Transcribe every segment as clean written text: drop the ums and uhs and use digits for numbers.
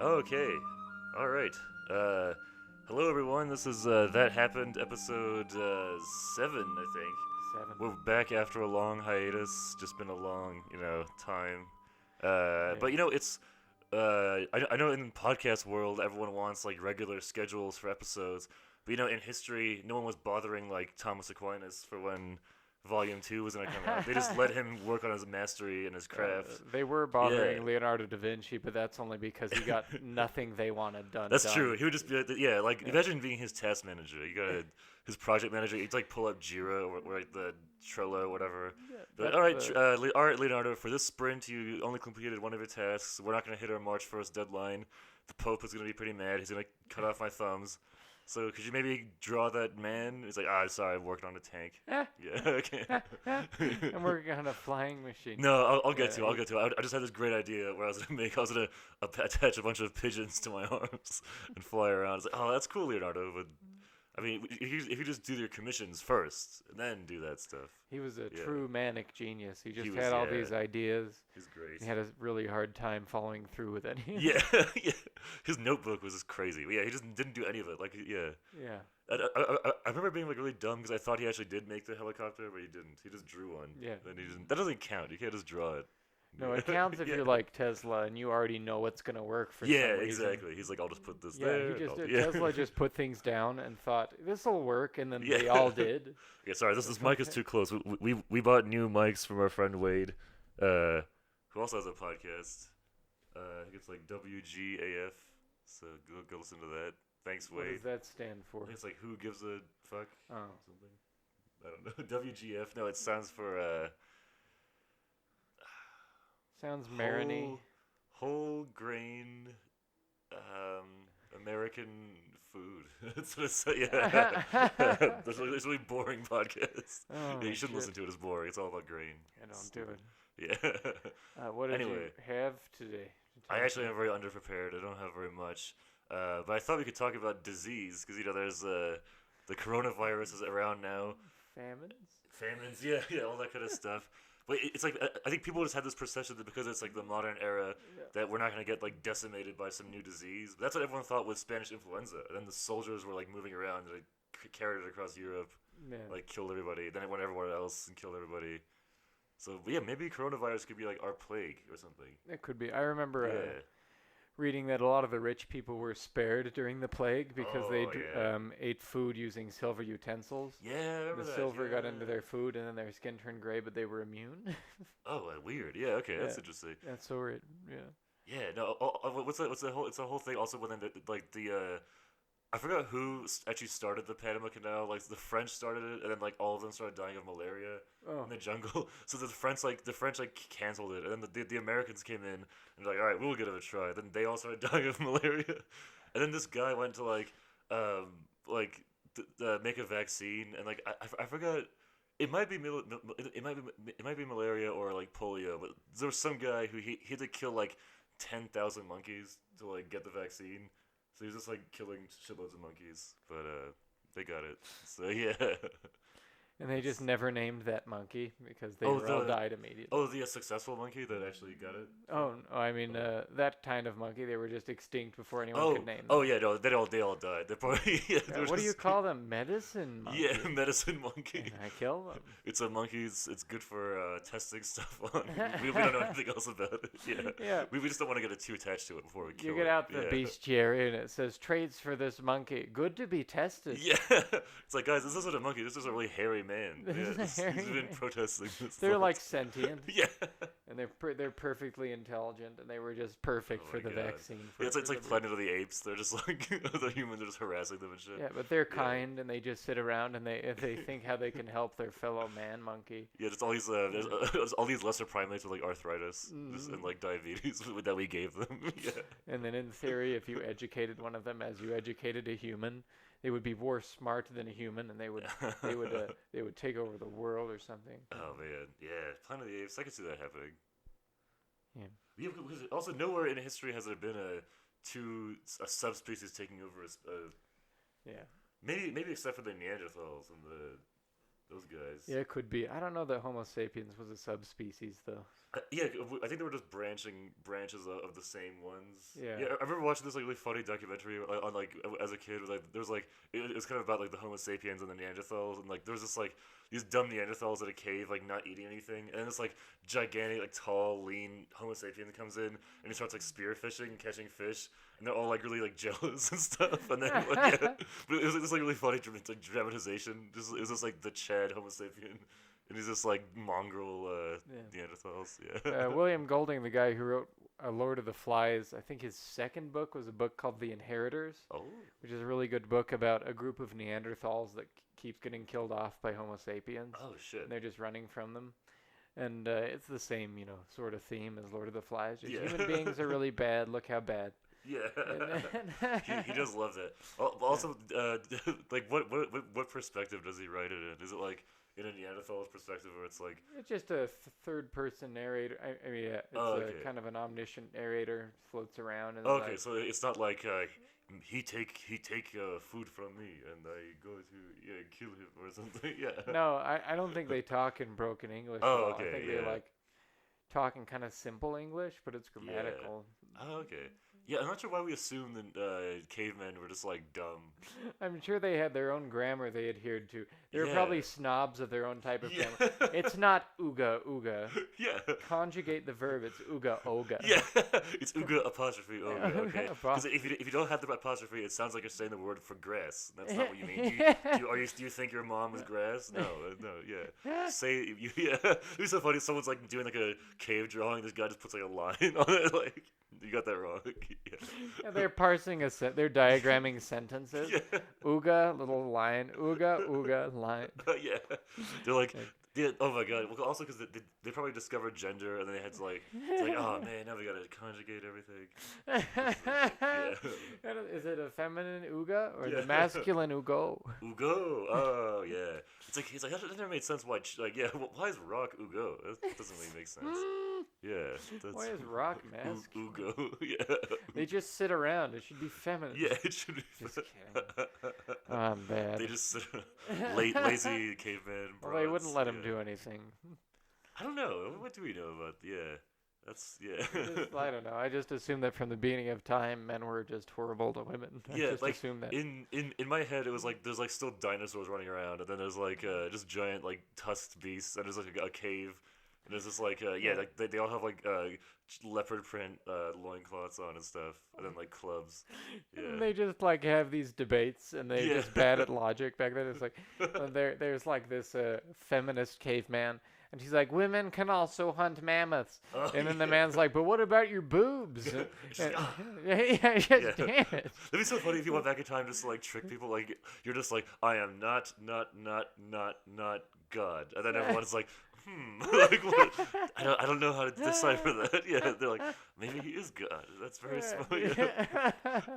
Okay. All right. Uh, Hello, everyone. This is That Happened, episode 7, I think. Seven. We're back after a long hiatus. Just been a long, time. Yeah. But, it's. I know in the podcast world, everyone wants, like, regular schedules for episodes. But, in history, no one was bothering, like, Thomas Aquinas for when Volume 2 was going to come out. They just let him work on his mastery and his craft. They were Yeah. bothering Leonardo da Vinci, but that's only because he got nothing they wanted done. That's true. He would just be like, yeah, like Yeah. imagine being his task manager. You got his project manager. He'd like pull up Jira or like the Trello, whatever. But all right, all right, Leonardo. For this sprint, you only completed one of your tasks. We're not gonna hit our March 1st deadline. The Pope is gonna be pretty mad. He's gonna cut off my thumbs. So could you maybe draw that man? He's like, sorry, I'm working on a tank. Yeah, okay. I'm working on a flying machine. No, I'll get Yeah. to. I'll get to. I just had this great idea where I was gonna attach a bunch of pigeons to my arms and fly around. It's like, oh, that's cool, Leonardo. But I mean, if you just do your commissions first and then do that stuff, He was a Yeah. true manic genius. He just was, had all yeah. these ideas. he's great. He had a really hard time following through with any. Yeah, yeah. His notebook was just crazy. Yeah, he just didn't do any of it. Like, yeah. Yeah. I remember being like really dumb because I thought he actually did make the helicopter, but he didn't. He just drew one. Yeah. Then he didn't. That doesn't count. You can't just draw it. No, it counts if Yeah. you're like Tesla and you already know what's gonna work for Yeah, some reason. exactly. He's like, I'll just put this Yeah, there. he just and I'll- did. Tesla just put things down and thought this'll work, and then Yeah. they all did. Yeah, sorry, this mic is too close. We bought new mics from our friend Wade, who also has a podcast. I think it's like WGAF. So go listen to that. Thanks, What Wade. does that stand I for? think it's like who gives a fuck Oh. something. I don't know. WGF. No, it stands for Sounds mariny. whole grain American food. That's what it says. Yeah. That's a really boring podcast. Oh, Yeah, you shouldn't shit. listen to it. It's boring. It's all about grain. I don't do Stupid. it. Yeah. What did Anyway. you have today? I actually am very underprepared. I don't have very much. But I thought we could talk about disease because there's the coronavirus is around now. Famines? Famines, yeah, all that kind of stuff. But it's like I think people just had this perception that because it's like the modern era that we're not gonna get like decimated by some new disease. But that's what everyone thought with Spanish influenza. And then the soldiers were like moving around and like carried it across Europe, Yeah. like killed everybody. Then it went everywhere else and killed everybody. So yeah, maybe coronavirus could be like our plague or something. It could be. I remember Yeah. reading that a lot of the rich people were spared during the plague because they Oh, yeah. ate food using silver utensils. Yeah, I remember The that. silver got yeah. into their food and then their skin turned gray, but they were immune. Oh, weird. Yeah, okay, that's Yeah. interesting. That's so weird. Yeah. Yeah, no. What's the whole? It's a whole thing. Also, within I forgot who actually started the Panama Canal. Like the French started it, and then like all of them started dying of malaria Oh. in the jungle. So the French canceled it, and then the Americans came in and they're like, all right, we'll give it a try. Then they all started dying of malaria, and then this guy went to make a vaccine, and like I forgot. It might be it might be malaria or like polio, but there was some guy who he had to kill like 10,000 monkeys to like get the vaccine. So he was just like killing shitloads of monkeys, but they got it. So yeah. And they just never named that monkey because they Oh, were all the- died immediately. Oh, the successful monkey that actually got it. Oh, no, I mean, that kind of monkey, they were just extinct before anyone Oh, could name them. oh yeah, no, they all died. They're probably yeah. Yeah, what do you call them? Medicine monkey? Yeah, medicine monkey. And I kill them. It's a monkey. It's good for testing stuff on. We don't know anything else about it. Yeah. Yeah. We just don't want to get too attached to it before we kill You it. get out the yeah. bestiary and it says traits for this monkey. Good to be tested. Yeah, it's like, guys, this isn't a monkey. This is a really hairy man. This is a He's hairy been man. protesting this. They're the like whole sentient, time. Yeah. and they're perfectly intelligent, and they were just perfect Oh for my the God. vaccine. Yeah, it's for like the- Planet of the Apes. They're just like the humans are just harassing them and shit. Yeah, but they're kind, and they just sit around and they think how they can help their fellow man monkey. Yeah, just all these there's all these lesser primates with like arthritis and like diabetes that we gave them. Yeah. And then in theory, if you educated one of them as you educated a human, they would be more smart than a human, and they would take over the world or something. Oh man, yeah, Planet of the Apes. I can see that happening. Yeah. Yeah, because also nowhere in history has there been a subspecies taking over Yeah. maybe except for the Neanderthals and Those guys. Yeah, it could be. I don't know that Homo sapiens was a subspecies though. Yeah, I think they were just branches of the same ones. Yeah. Yeah, I remember watching this like really funny documentary on like as a kid. Like there was like it was kind of about like the Homo sapiens and the Neanderthals, and like there was just like these dumb Neanderthals in a cave like not eating anything, and this like gigantic like tall lean Homo sapien comes in and he starts like spearfishing and catching fish, and they're all like really like jealous and stuff. And then like, yeah, but it was like really funny like dramatization. It was just like the Chad Homo sapien. And he's just like mongrel Neanderthals. Yeah. William Golding, the guy who wrote Lord of the Flies, I think his second book was a book called The Inheritors, which is a really good book about a group of Neanderthals that keeps getting killed off by Homo sapiens. Oh shit. And they're just running from them. And it's the same, sort of theme as Lord of the Flies. Just human beings are really bad. Look how bad. Yeah. he does love that. Also, like what perspective does he write it in? Is it like in a Neanderthal's perspective, or it's like it's just a third-person narrator. I mean, yeah, it's kind of an omniscient narrator, floats around. And okay, so it's not like he take food from me and I go to kill him or something. Yeah. No, I don't think they talk in broken English. Oh, okay. I think they like talk in kind of simple English, but it's grammatical. Yeah. Oh, okay. Yeah, I'm not sure why we assumed that cavemen were just like dumb. I'm sure they had their own grammar they adhered to. They were probably snobs of their own type of grammar. It's not ooga ooga. Yeah. Conjugate the verb. It's ooga oga. Yeah, it's ooga apostrophe oga. Okay. Because if you don't have the apostrophe, it sounds like you're saying the word for grass. That's not what you mean. Do you think your mom was grass? No. Yeah. Say you. Yeah. It's so funny. Someone's like doing like a cave drawing. This guy just puts like a line on it. Like you got that wrong. Yeah, they're parsing they're diagramming sentences. Yeah. Ooga, little line. Ooga, ooga, line. Yeah. They're like, yeah, oh my god. Well, also because they probably discovered gender and then they had to like, it's like, oh man, now we gotta conjugate everything. Yeah. Is it a feminine ooga or the masculine ugo? Ugo. Oh yeah. He's like that never made sense. Why? Like yeah. Why is rock ugo? That doesn't really make sense. Yeah. Why is rock mask? Ugo. Yeah. They just sit around. It should be feminine. Yeah, it should be. Just kidding. Oh, I'm bad. They just sit lazy caveman. Well, they wouldn't let him do anything. I don't know. What do we know about? Yeah. I don't know. I just assumed that from the beginning of time, men were just horrible to women. I just assumed that. In my head, it was like there's like still dinosaurs running around, and then there's like just giant like tusked beasts, and there's like a cave, and there's just like like they all have like leopard print loincloths on and stuff, and then like clubs. Yeah. And they just like have these debates, and they're just bad at logic back then. It's like there's like this feminist caveman. And she's like, women can also hunt mammoths. And then the man's like, but what about your boobs? Damn it. That'd be so funny if you went back in time just to like trick people. Like, you're just like, I am not God. And then everyone's like, like, what? I don't know how to decipher that. Yeah, they're like, maybe he is God. That's very smart. Yeah.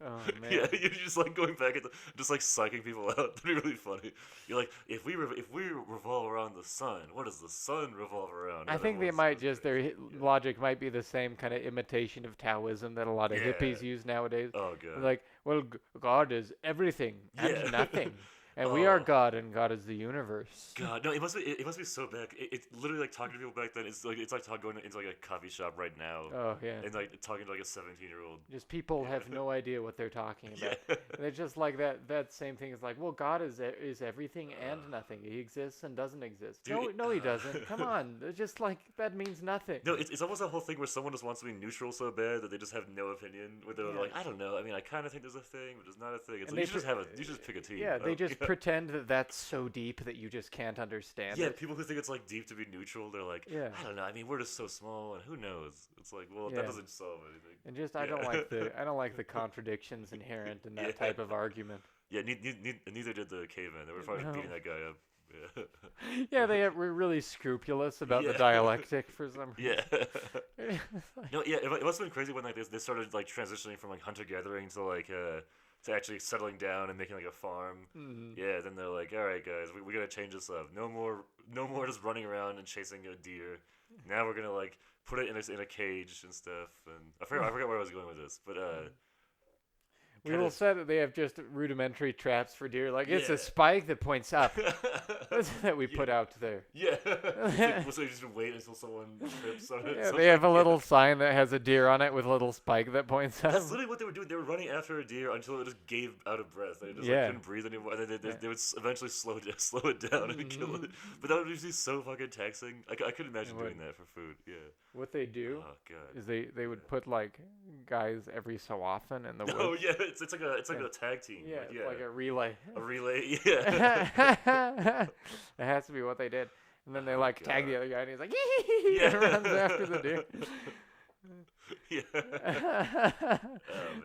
Oh man. Yeah, you're just like going back at just like psyching people out. That'd be really funny. You're like, if we revolve around the sun, what does the sun revolve around? I think they might their logic might be the same kind of imitation of Taoism that a lot of hippies use nowadays. Oh god. Like, well, God is everything and nothing. And we are God, and God is the universe. God, no, it must be so bad. It's literally like talking to people back then. It's like going into like a coffee shop right now. Oh yeah. And like talking to like a 17-year-old. Just people have no idea what they're talking about. Yeah. They're just like that same thing is like, well, God is everything and nothing. He exists and doesn't exist. Dude, no, he doesn't. Come on, it's just like that means nothing. No, it's almost a whole thing where someone just wants to be neutral so bad that they just have no opinion. Where they're like, I don't know. I mean, I kind of think there's a thing, but there's not a thing. It's like, you just pick a team. Yeah, they just pretend that that's so deep that you just can't understand it. Yeah, people who think it's like deep to be neutral, they're like, I don't know. I mean, we're just so small, and who knows? It's like, well, that doesn't solve anything. And just I don't like the contradictions inherent in that type of argument. Yeah, neither did the cavemen. They were probably beating that guy up. Yeah. Yeah, they were really scrupulous about the dialectic for some reason. Yeah. No, yeah, it must have been crazy when like they started like transitioning from like hunter gathering to like to actually settling down and making like a farm. Mm-hmm. Yeah, then they're like, all right, guys, we gotta change this up. No more just running around and chasing a deer. Now we're gonna like put it in a cage and stuff. And I forgot where I was going with this, but We will say that they have just rudimentary traps for deer. Like, it's Yeah. a spike that points up. That's that we put out there. Yeah. So you just wait until someone trips on it. Yeah, So they have a yeah. little sign that has a deer on it with a little spike that points up. That's literally what they were doing. They were running after a deer until it just gave out of breath. They just Yeah. couldn't breathe anymore. And then they would eventually slow it down and kill it. But that would be so fucking taxing. I could imagine doing that for food. Yeah. What they do Oh god. is they would put like guys every so often in the woods. Oh yeah, it's like a tag team. Yeah, Like, it's like a relay. a relay. Yeah. It has to be what they did. And then they like tag the other guy and he's like, Yeah. and runs after the deer. Yeah.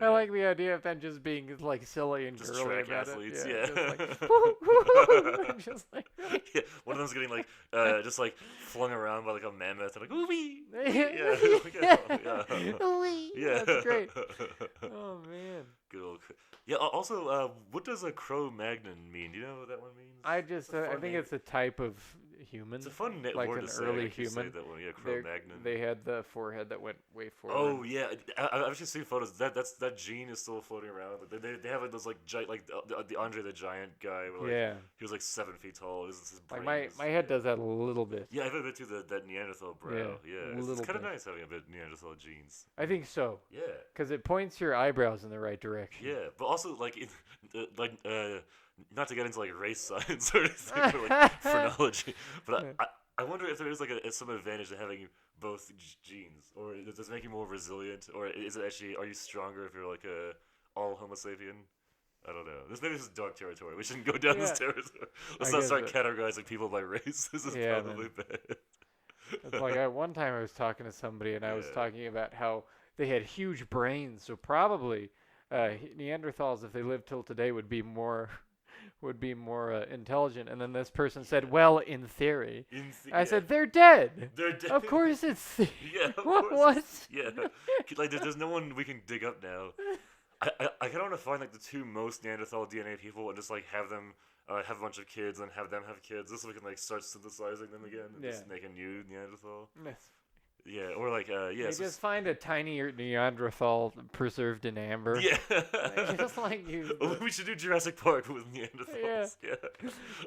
I like the idea of them just being like silly and Just girly track about athletes, it. yeah. Just like, woo, woo, woo, just like Yeah, one of them's getting like just like flung around by like a mammoth and like ooh wee. yeah. Yeah. That's great. Oh man. Good old. Yeah. Also, what does a Cro-Magnon mean? Do you know what that one means? I just I think it's a type of human. It's a fun like word an to say. early I actually say human. that one. Yeah, They're- Cro-Magnon. They had the forehead that went way forward. Oh yeah, I've actually seen photos. That gene is still floating around. But they have like those like the Andre the Giant guy. Where, like, Yeah. he was like 7 feet tall. His Like brain my head does that a little bit. Yeah, I've a bit to that Neanderthal brow. Yeah, Yeah, a it's little kind of bit. nice having a bit Neanderthal genes. I think so. Yeah, Because it points your eyebrows in the right direction. yeah, but also like not to get into like race science or anything, or like phrenology, but I wonder if there is like some advantage to having both genes, or does it make you more resilient, or is it actually are you stronger if you're like a all Homo sapien? I don't know. This is dark territory. We shouldn't go down this territory. Let's not start categorizing people by race. This is probably bad. It's like one time I was talking to somebody and I was Yeah. talking about how they had huge brains, so probably Neanderthals, if they lived till today, would be more intelligent. And then this person said, "Well, in theory." I said, "They're dead." They're dead. Of course, it's Yeah. Of what? course. Yeah. Like there's no one we can dig up now. I kind of want to find like the two most Neanderthal DNA people and just like have them have a bunch of kids and have them have kids. This way we can like start synthesizing them again and just make a new Neanderthal. Yeah, or like They just find a tiny Neanderthal preserved in amber. Yeah. Just like you. We should do Jurassic Park with Neanderthals. Yeah.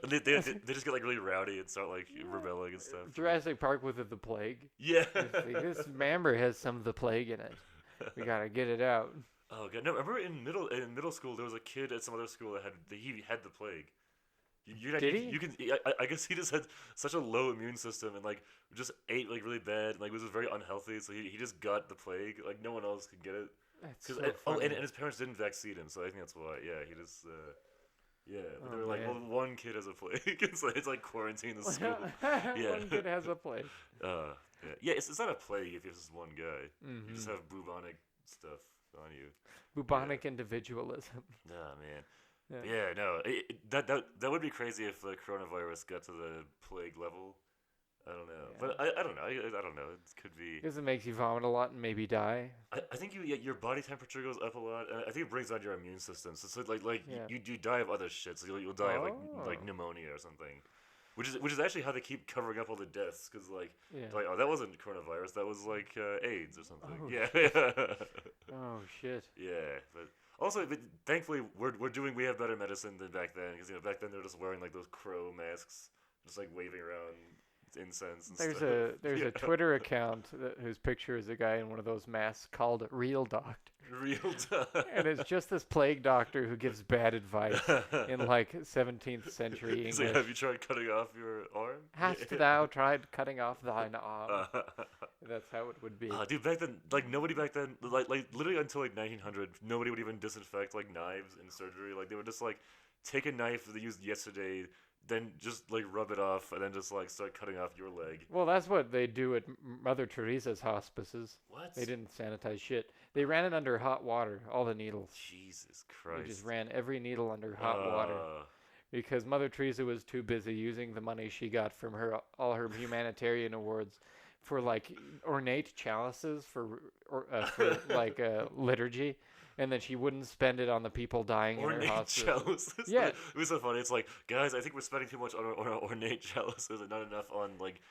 And they just get like really rowdy and start like rebelling and stuff. Jurassic Park with the plague. Yeah. This amber has some of the plague in it. We gotta get it out. Oh god, no! Remember in middle school there was a kid at some other school that he had the plague. Did he? You can. I guess he just had such a low immune system and like just ate like really bad and like was very unhealthy. So he just got the plague. Like no one else could get it. That's And his parents didn't vaccine him, so I think that's why. Yeah, he just. But they were like, well, one kid has a plague. It's like quarantine the school. Yeah. One kid has a plague. Yeah. It's not a plague if it's just one guy. Mm-hmm. You just have bubonic stuff on you. Bubonic individualism. Nah, man. Yeah, no. That would be crazy if the coronavirus got to the plague level. I don't know, but I don't know. I don't know. It could be. Because it makes you vomit a lot and maybe die. I think your body temperature goes up a lot, and I think it brings down your immune system. So it's like you die of other shit. So you'll die of like pneumonia or something. Which is actually how they keep covering up all the deaths, because like that wasn't coronavirus, that was like AIDS or something. Oh, yeah. Oh shit. Yeah, but also, thankfully we have better medicine than back then, because back then they were just wearing like those crow masks, just like waving around incense and stuff. There's a Twitter account whose picture is a guy in one of those masks called Real Doctor. Real Doctor. And it's just this plague doctor who gives bad advice in like 17th century English. So have you tried cutting off your arm? Hast thou tried cutting off thine arm? That's how it would be. Dude, back then, like nobody back then, like literally until like 1900, nobody would even disinfect like knives in surgery. Like they would just like take a knife that they used yesterday, then just like rub it off, and then just like start cutting off your leg. Well, that's what they do at Mother Teresa's hospices. What? They didn't sanitize shit. They ran it under hot water, all the needles. Jesus Christ. They just ran every needle under hot water. Because Mother Teresa was too busy using the money she got from all her humanitarian awards for like ornate chalices for liturgy. And then she wouldn't spend it on the people dying in her hospital. Chalices. Yeah. It was so funny. It's like, guys, I think we're spending too much on ornate chalices and not enough on like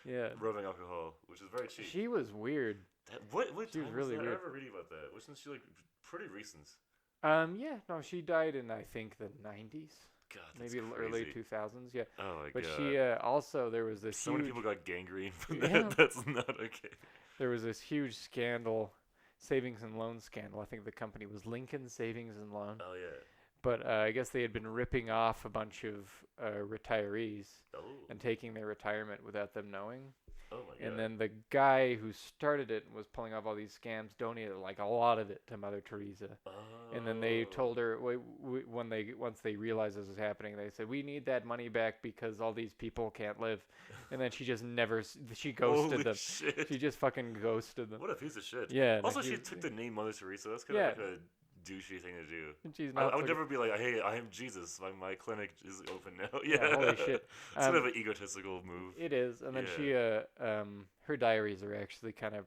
rubbing alcohol, which is very cheap. She was weird. What she was time really was that? weird. I remember reading about that. Wasn't she like pretty recent? Yeah, no, she died in I think the 90s, God, that's maybe crazy. early 2000s. Yeah, Oh my but god. she also there was this So huge many people got gangrene from yeah, that. That's not okay. there was this huge scandal, savings and loan scandal. I think the company was Lincoln Savings and Loan. Oh yeah. But I guess they had been ripping off a bunch of retirees Oh. and taking their retirement without them knowing. Oh my god. And then the guy who started it and was pulling off all these scams donated like a lot of it to Mother Teresa. Oh. And then they told her once they realized this was happening, they said we need that money back because all these people can't live. And then she just never she ghosted Holy them. shit. She just fucking ghosted them. What a piece of shit. Yeah. Also, like, she he- took the name Mother Teresa. That's kind Yeah. of like a douchey thing to do. and she's I not. would so never be like, hey, I am Jesus. My clinic is open now. Yeah, Yeah. holy shit. It's kind of an egotistical move. It is, and then Yeah. her diaries are actually kind of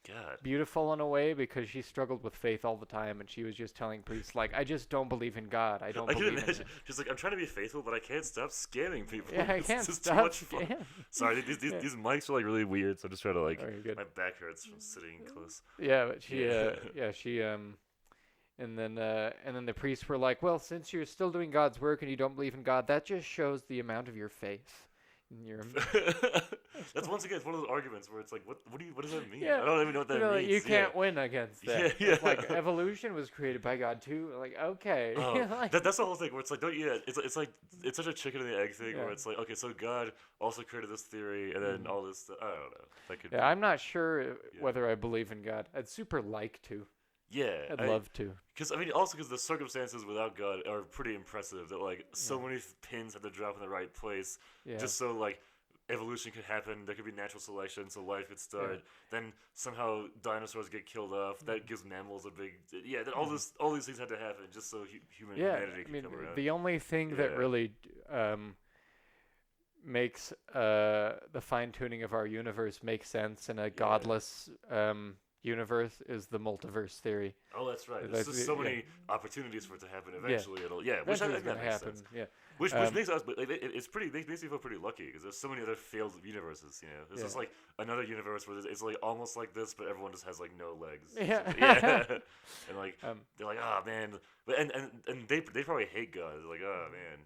God. beautiful in a way because she struggled with faith all the time, and she was just telling priests like, "I just don't believe in God. I don't I can believe in." imagine. She's like, I'm trying to be faithful, but I can't stop scamming people. Yeah, I It's can't just stop. too much fun. Yeah. Sorry, these mics are like really weird, so I'm just trying to like. Very good. My back hurts from sitting close. Yeah, but she, Yeah. and then the priests were like, "Well, since you're still doing God's work and you don't believe in God, that just shows the amount of your faith." And you're, That's once again it's one of those arguments where it's like, what does that mean? Yeah. I don't even know what that like, means. you can't win against that. Yeah, It's yeah. like evolution was created by God too. Like, okay. Oh, Like- that's the whole thing where it's like, don't you? It's like it's such a chicken and the egg thing Yeah. where it's like, okay, so God also created this theory and then all this stuff. I don't know. That could. yeah, I'm not sure Yeah. whether I believe in God. I'd super like to. Yeah, I'd love to. Because I mean, also because the circumstances without God are pretty impressive. That like so many pins have to drop in the right place, Yeah. just so like evolution could happen. There could be natural selection, so life could start. Then somehow dinosaurs get killed off. That gives mammals a big Then all these things had to happen just so humanity I could mean, come around. the only thing that Yeah. really makes the fine tuning of our universe make sense in a godless universe is the multiverse theory. Oh, that's right. That's- There's just so yeah. many opportunities for it to happen. Eventually, which Eventually it's that gonna makes happen. sense. Yeah. Which makes us, but it's pretty. Makes me feel pretty lucky because there's so many other failed universes. You know, there's just like another universe where it's like almost like this, but everyone just has like no legs. Yeah. And like they're like, oh man, but and they probably hate God. They're like, oh man,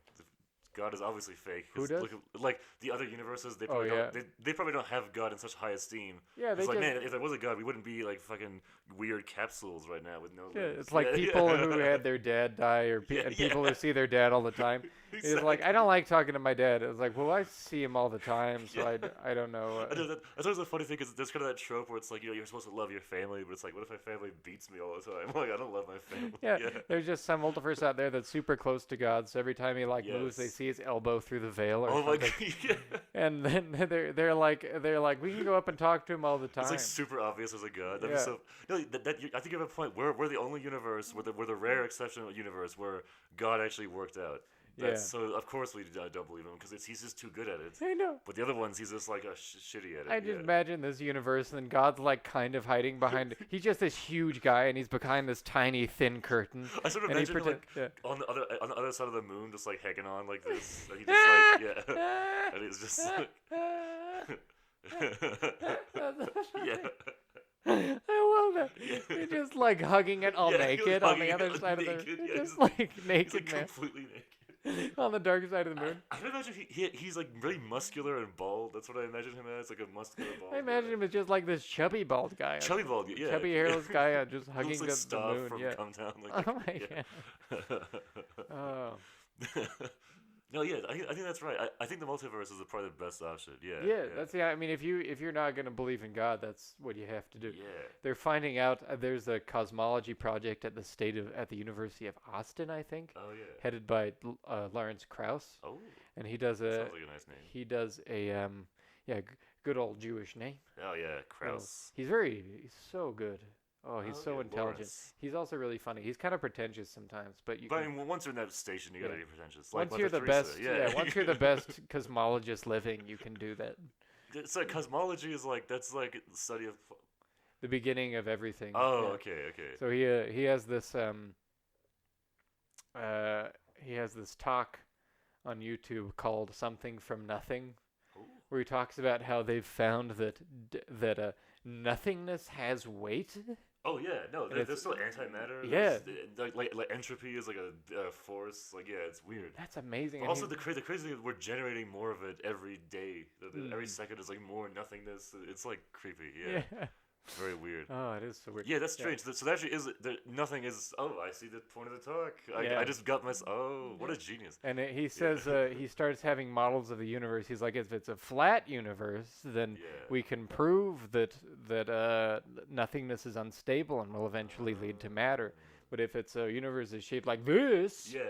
God is obviously fake. 'Cause Who does? Look at, like the other universes, they Oh, probably yeah. they probably don't have God in such high esteem. Yeah, they It's like, just- man, if there was a God, we wouldn't be like fucking weird capsules right now with no Yeah, legs. it's like people who had their dad die, or and people who see their dad all the time. It's like, I don't like talking to my dad. It's like, well, I see him all the time, so I don't know. I know that's always a funny thing because there's kind of that trope where it's like, you know, you're supposed to love your family, but it's like, what if my family beats me all the time? Like, I don't love my family. Yeah, there's just some multiverse out there that's super close to God. So every time he like moves, they Yes. see his elbow through the veil or Oh my something. god. Yeah. And then they're like we can go up and talk to him all the time. It's like super obvious as a god. That'd Yeah. be so. No, I think you have a point. We're the only universe, we're the rare exceptional universe where God actually worked out. So of course we don't believe him because he's just too good at it. I know. But the other ones, he's just like shitty at it. I just imagine this universe, and then God's like kind of hiding behind. He's just this huge guy, and he's behind this tiny thin curtain. I sort of and he imagine like pretend- on the other side of the moon, just like hanging on like this. And he just like and he's just like yeah. I love that. Yeah. You're just like hugging it all Yeah, naked on the hugging other it side naked, of the. yeah, Just just- like He's naked like man completely naked. on the dark side of the moon. I can imagine he's like really muscular and bald. That's what I imagine him as, like a muscular bald. I imagine him as just like this chubby bald guy. chubby bald, yeah. Chubby hairless guy just He hugging looks like the Stav moon. from Yeah. Come Town. Like, Oh my yeah. god. Oh. No, yeah, I think that's right. I think the multiverse is probably the best option. Yeah. Yeah, I mean, if you're not gonna believe in God, that's what you have to do. Yeah. They're finding out there's a cosmology project at the University of Austin, I think, Oh yeah. headed by Lawrence Krauss, Oh, and he does sounds like a nice name. he does a good old Jewish name. Oh yeah, Kraus. He's so good. Oh, he's so Okay, intelligent. Lawrence. He's also really funny. He's kind of pretentious sometimes, but you But I can, mean, once you're in that station, you gotta Yeah. be pretentious. Like once you're Mother the Teresa, best, yeah. once you're the best cosmologist living, you can do that. So cosmology is like that's like the study of. The beginning of everything. Oh, yeah. okay. So he has this talk on YouTube called Something from Nothing, Ooh. where he talks about how they've found that nothingness has weight. Oh yeah, no, And there's it's- still antimatter. Yeah. Like entropy is like a force. Like yeah, it's weird. That's amazing. But and also he- the crazy thing is we're generating more of it every day. Every Mm. second is like more nothingness. It's like creepy. Yeah, yeah. very weird. Oh, it is so weird. Yeah, that's strange. So that actually is nothing is. Oh, I see the point of the talk. Yeah. I just got my. Oh, what a genius. And he says he starts having models of the universe. He's like, if it's a flat universe, then Yeah. we can prove that nothingness is unstable and will eventually lead to matter. But if it's a universe that's shaped like this, Yeah.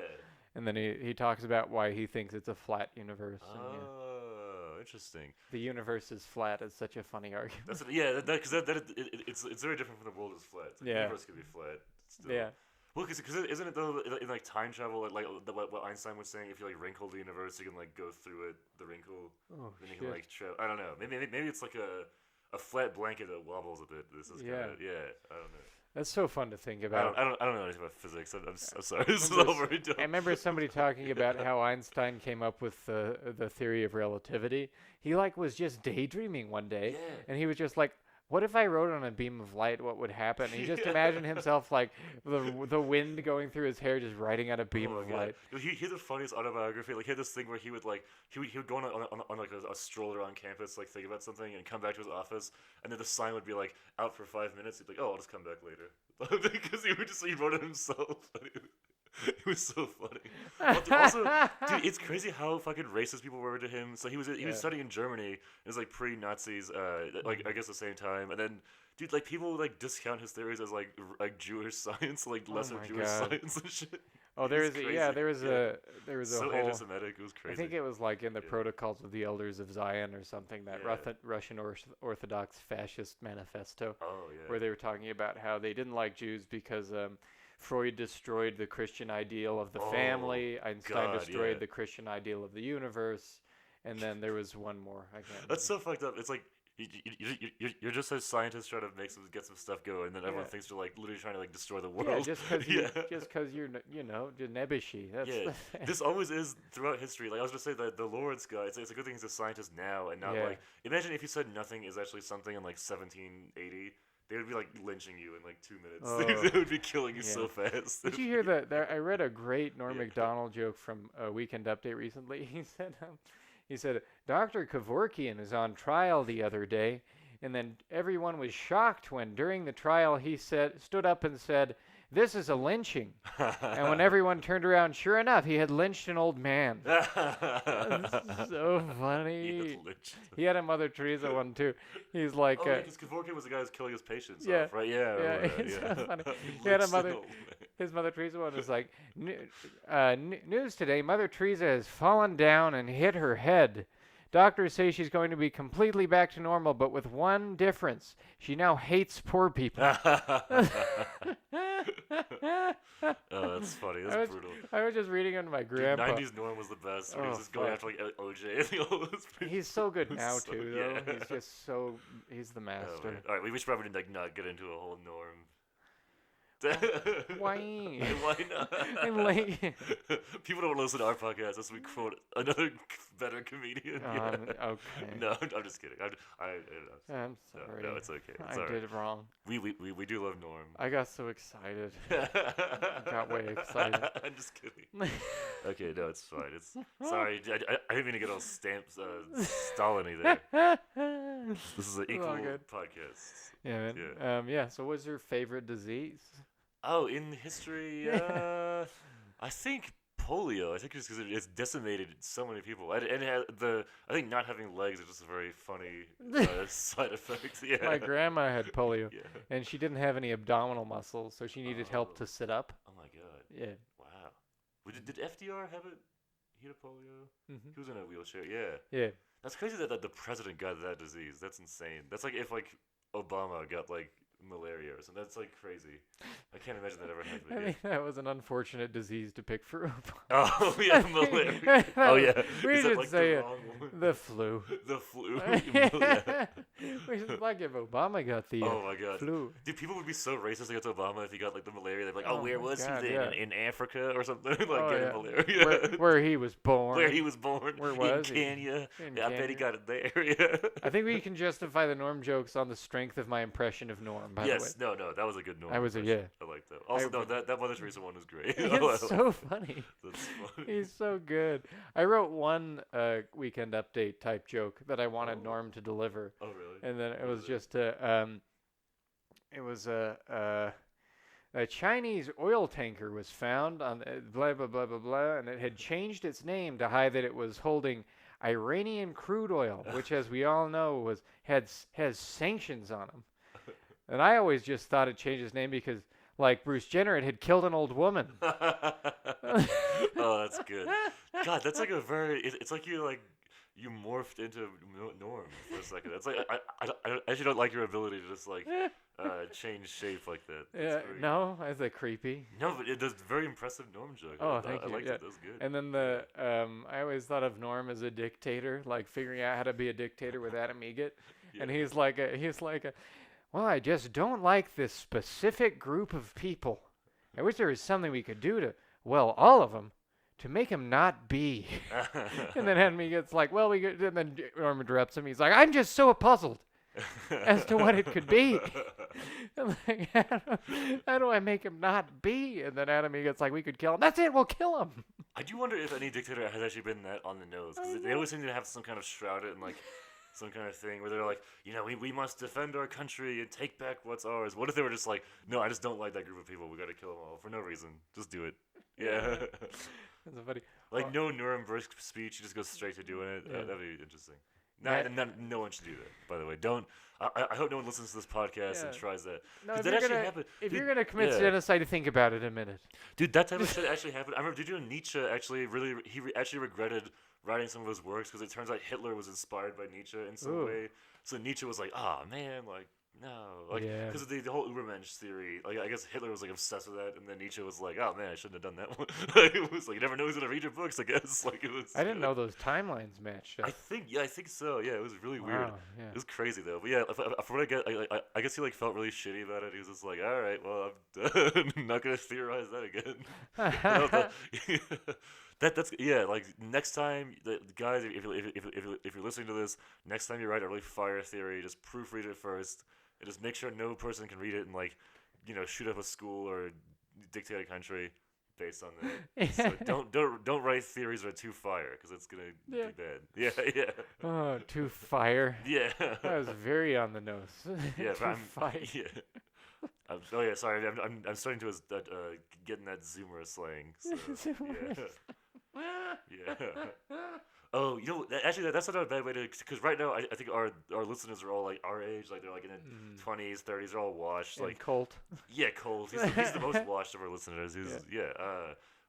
and then he talks about why he thinks it's a flat universe. And, yeah, Oh, interesting. the universe is flat is such a funny argument. That's yeah. Because it's very different from the world is flat. It's like Yeah. The universe can be flat. Still. Yeah. Well, because isn't it though in like time travel like what Einstein was saying? If you like wrinkle the universe, you can like go through it. The wrinkle. Oh, Then you shit. can like I don't know. Maybe it's like a flat blanket that wobbles a bit. This is Yeah. kind of I don't know. That's so fun to think about. I don't know anything about physics. I'm sorry. This is Remember all very dumb. I remember somebody talking about how Einstein came up with the theory of relativity. He like was just daydreaming one day, Yeah. and he was just like, "What if I wrote on a beam of light? What would happen?" And he just imagined himself like the wind going through his hair, just writing out a beam Oh my of God. light. He had the funniest autobiography. Like he had this thing where he would like he would go on like a stroller on campus, like think about something, and come back to his office, and then the sign would be like out for 5 minutes. He'd be like, oh, I'll just come back later, because he wrote it himself. It was so funny. Also, dude, it's crazy how fucking racist people were to him. So he was Yeah. studying in Germany. It was like pre-Nazis, like I guess the same time, and then. Dude, like people like discount his theories as like Jewish science, like lesser my Jewish God. science and shit. Oh, It there was is crazy. there was Yeah. there was a So whole. anti-Semitic, it was crazy. I think it was like in the Yeah. Protocols of the Elders of Zion or something, that Yeah. Russian Orthodox fascist manifesto, Oh yeah. where they were talking about how they didn't like Jews because Freud destroyed the Christian ideal of the Oh, family, Einstein God, destroyed yeah. the Christian ideal of the universe, and then there was one more. I can't That's remember. so fucked up. It's like you're just a scientist trying to get some stuff going, and then everyone Yeah. thinks you're like literally trying to like destroy the Yeah, world. just because Yeah. you're you're nebbishy. That's Yeah, the this always is throughout history. Like I was gonna say that the Lawrence guy, it's a good thing he's a scientist now and not Yeah. like. Imagine if you said nothing is actually something in like 1780. They would be like lynching you in like 2 minutes. Oh. They would be killing you Yeah. so fast. Did you hear that? I read a great Norm Yeah. Macdonald joke from a Weekend Update recently. He said Dr. Kevorkian is on trial the other day, and then everyone was shocked when during the trial he stood up and said, "This is a lynching." And when everyone turned around, sure enough, he had lynched an old man. So funny. He had a Mother Teresa one too. He's like, Oh, because Kevorkian was the guy who's killing his patients Yeah. off, right? Yeah, I Yeah, remember that, it's so yeah. funny. He had a Lynched mother- an old man. his Mother Teresa one was like, news today, Mother Teresa has fallen down and hit her head. Doctors say she's going to be completely back to normal, but with one difference. She now hates poor people. Oh, that's funny. I That's was- brutal. I was just reading on my Dude, grandpa. 90s Norm was the best. When he was Oh, just going fuck. after like OJ. And all those people. He's so good now, So- too, though. yeah. He's just so... He's the Oh, master. man. All right, we should probably like not get into a whole Norm. Why? Why not? I'm like... People don't listen to our podcast unless we quote another better comedian. Yeah. Okay. No, I'm just kidding. I'm no, sorry. no, it's okay. It's I all did right. it wrong. We do love Norm. I got so excited. got way excited. I'm just kidding. Okay, no, it's fine. It's sorry. I didn't mean to get all stamps, Stalin-y there. This is an equal all good. podcast. Yeah, man. Yeah. So, what's your favorite disease? Oh, in history, I think polio. I think just because it's decimated so many people, and it had I think not having legs is just a very funny side effect. Yeah. My grandma had polio, Yeah. and she didn't have any abdominal muscles, so she needed help Oh. to sit up. Oh my god. Yeah. Wow. Did FDR have it? He had polio. Hmm. He was in a wheelchair. Yeah. Yeah. That's crazy that the president got that disease. That's insane. That's like if like Obama got like malaria or something. That's like crazy. I can't imagine that ever I happening. mean, that was an unfortunate disease to pick for Oh yeah, malaria. Oh yeah. We Is that, should like, say the it. wrong one? The flu. The flu. Yeah. We should like if Obama got the Oh my god. flu. Dude, people would be so racist against Obama if he got like the malaria. They'd be like, Oh "Oh, where my was God, he then? yeah. In Africa or something? like Oh, getting yeah. malaria." Where he was born. Where he was born. Where in was he? Kenya. In Yeah, I bet he Kenya. got it there. Yeah. I think we can justify the Norm jokes on the strength of my impression of Norm. Norm, by the way. Yes, no, that was a good Norm. I was impression. I like that. Also, that Mother Teresa one was great. It's so funny. That's funny. He's so good. I wrote one weekend update type joke that I wanted Norm to deliver. Oh, really? And then it was just it was a Chinese oil tanker was found on blah blah blah blah blah, and it had changed its name to hide that it was holding Iranian crude oil, which, as we all know, has sanctions on them. And I always just thought it changed its name because, like Bruce Jenner, it had killed an old woman. Oh, that's good. God, that's like a very. It's like you morphed into Norm for a second. It's like I actually don't like your ability to just like change shape like that. Yeah, no, is that creepy? No, but it does very impressive Norm joke. Oh, thank you. I liked yeah. it. That was good. And then I always thought of Norm as a dictator, like figuring out how to be a dictator with Adam Egget. Yeah. And he's like, well, I just don't like this specific group of people. I wish there was something we could do to, well, all of them, to make him not be. And then Adam Egget's like, well, and then Norm interrupts him. He's like, I'm just so puzzled as to what it could be. And like, how do I make him not be? And then Adam Egget's like, we could kill him. That's it, we'll kill him. I do wonder if any dictator has actually been that on the nose, because they always seem to have some kind of shrouded and like some kind of thing where they're like, we must defend our country and take back what's ours. What if they were just like, no, I just don't like that group of people. We got to kill them all for no reason. Just do it. Yeah. That's funny. Like no Nuremberg speech. You just go straight to doing it. Yeah. That'd be interesting. No one should do that, by the way. Don't. I hope no one listens to this podcast and tries that. No, if that actually happened. If you're gonna commit genocide, think about it a minute. Dude, that type of shit actually happened. I remember, did you know Nietzsche actually actually regretted writing some of his works because it turns out Hitler was inspired by Nietzsche in some way. So Nietzsche was like, man, like, no. Like, because of the whole Übermensch theory. Like, I guess Hitler was, like, obsessed with that, and then Nietzsche was like, oh, man, I shouldn't have done that one. It was like, you never know who's going to read your books, I guess. Like, it was. I didn't know those timelines matched up. I think so. Yeah, it was really weird. Yeah. It was crazy, though. But yeah, from what I guess he, like, felt really shitty about it. He was just like, all right, well, I'm not going to theorize that again. That's like next time, guys, if you're listening to this, next time you write a really fire theory, just proofread it first, and just make sure no person can read it and like, shoot up a school or dictate a country based on that. So don't write theories that are too fire because it's gonna be bad. Yeah. Oh, too fire. Yeah. That was very on the nose. Yeah, too fire. Yeah. Sorry. I'm starting to get in that Zoomer slang. So, yeah. Oh, actually, that's not a bad way to, because right now I think our listeners are all like our age, like they're like in their 20s, 30s, they're all washed. And like Colt. Yeah, Colt. He's the most washed of our listeners.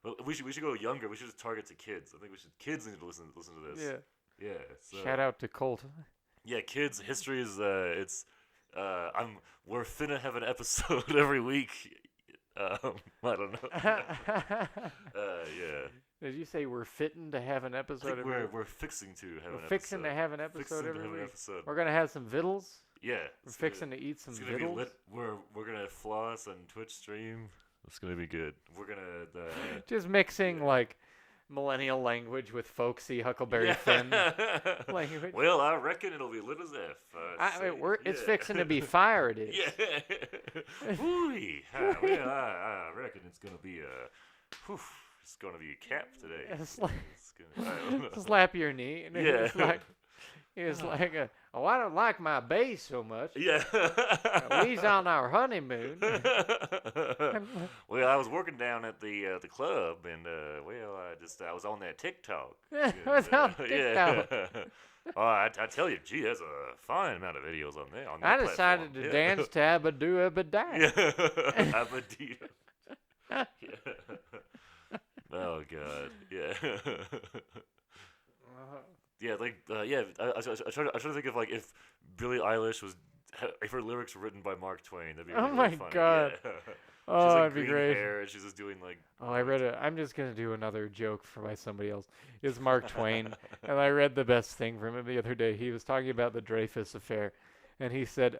Well, we should go younger. We should just target to kids. I think kids need to listen to this. Yeah. So. Shout out to Colt. Yeah, kids. History is we're finna have an episode every week. I don't know. Yeah. Did you say we're fitting to have an episode every week? We're fixing to have an episode. We're fixing to have an episode every week. We're going to have some vittles. Yeah. We're fixing to eat some vittles. We're going to floss on Twitch stream. It's going to be good. We're going to... Just mixing, like, millennial language with folksy Huckleberry Finn language. Well, I reckon it'll be lit as F. It's fixing to be fire, it is. Yeah. Ooh-wee. Well, I reckon it's going to be a... It's going to be a cap today. Slap your knee. And it's like, oh, I don't like my bass so much. Yeah. We's on our honeymoon. Well, I was working down at the club, and I was on that TikTok. I was on TikTok. Oh, I tell you, gee, there's a fine amount of videos on there. I decided to dance to Abadoo Abadai. Yeah. Abadoo. Yeah. Oh God, yeah. Yeah, like I try to think of like if Billie Eilish if her lyrics were written by Mark Twain, that'd be really, my funny. God. Yeah. Oh, that'd be green great. Hair, and she's just doing like. Oh, I read it. I'm just gonna do another joke by somebody else. It's Mark Twain, and I read the best thing from him the other day. He was talking about the Dreyfus affair, and he said,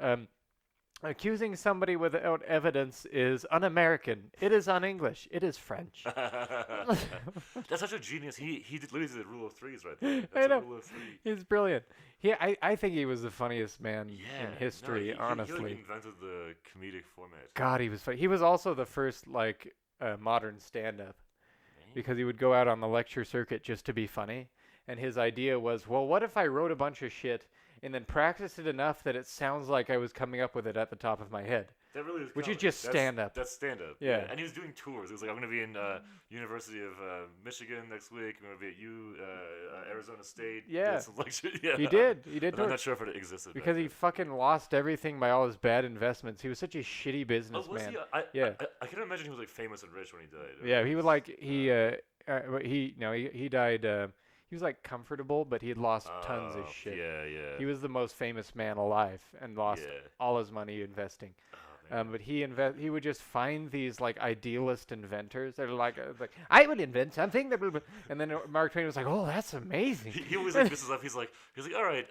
Accusing somebody without evidence is un-American. It is un-English. It is French. That's such a genius. He literally did rule of threes right there. I That's a know. rule of three. He's brilliant. I think he was the funniest man Yeah, in history, he honestly. like invented the comedic format. God, he was funny. He was also the first, like, modern stand-up. Because he would go out on the lecture circuit just to be funny. And his idea was, well, what if I wrote a bunch of shit and then practiced it enough that it sounds like I was coming up with it at the top of my head? That really is Which is comedy. just stand-up. That's stand-up. Yeah. And he was doing tours. He was like, I'm going to be in University of Michigan next week. I'm going to be at Arizona State. Yeah. Did some lecture. Yeah. He did. He did. And I'm not sure if it existed. Because he fucking lost everything by all his bad investments. He was such a shitty businessman. Yeah. I can imagine he was like famous and rich when he died. Yeah, he would like he died. He was like comfortable, but he had lost tons of shit. Yeah. He was the most famous man alive and lost all his money investing. But he would just find these like idealist inventors that are like I would invent something that will, and then Mark Twain was like, oh, that's amazing. He always like messes up. He's like, all right,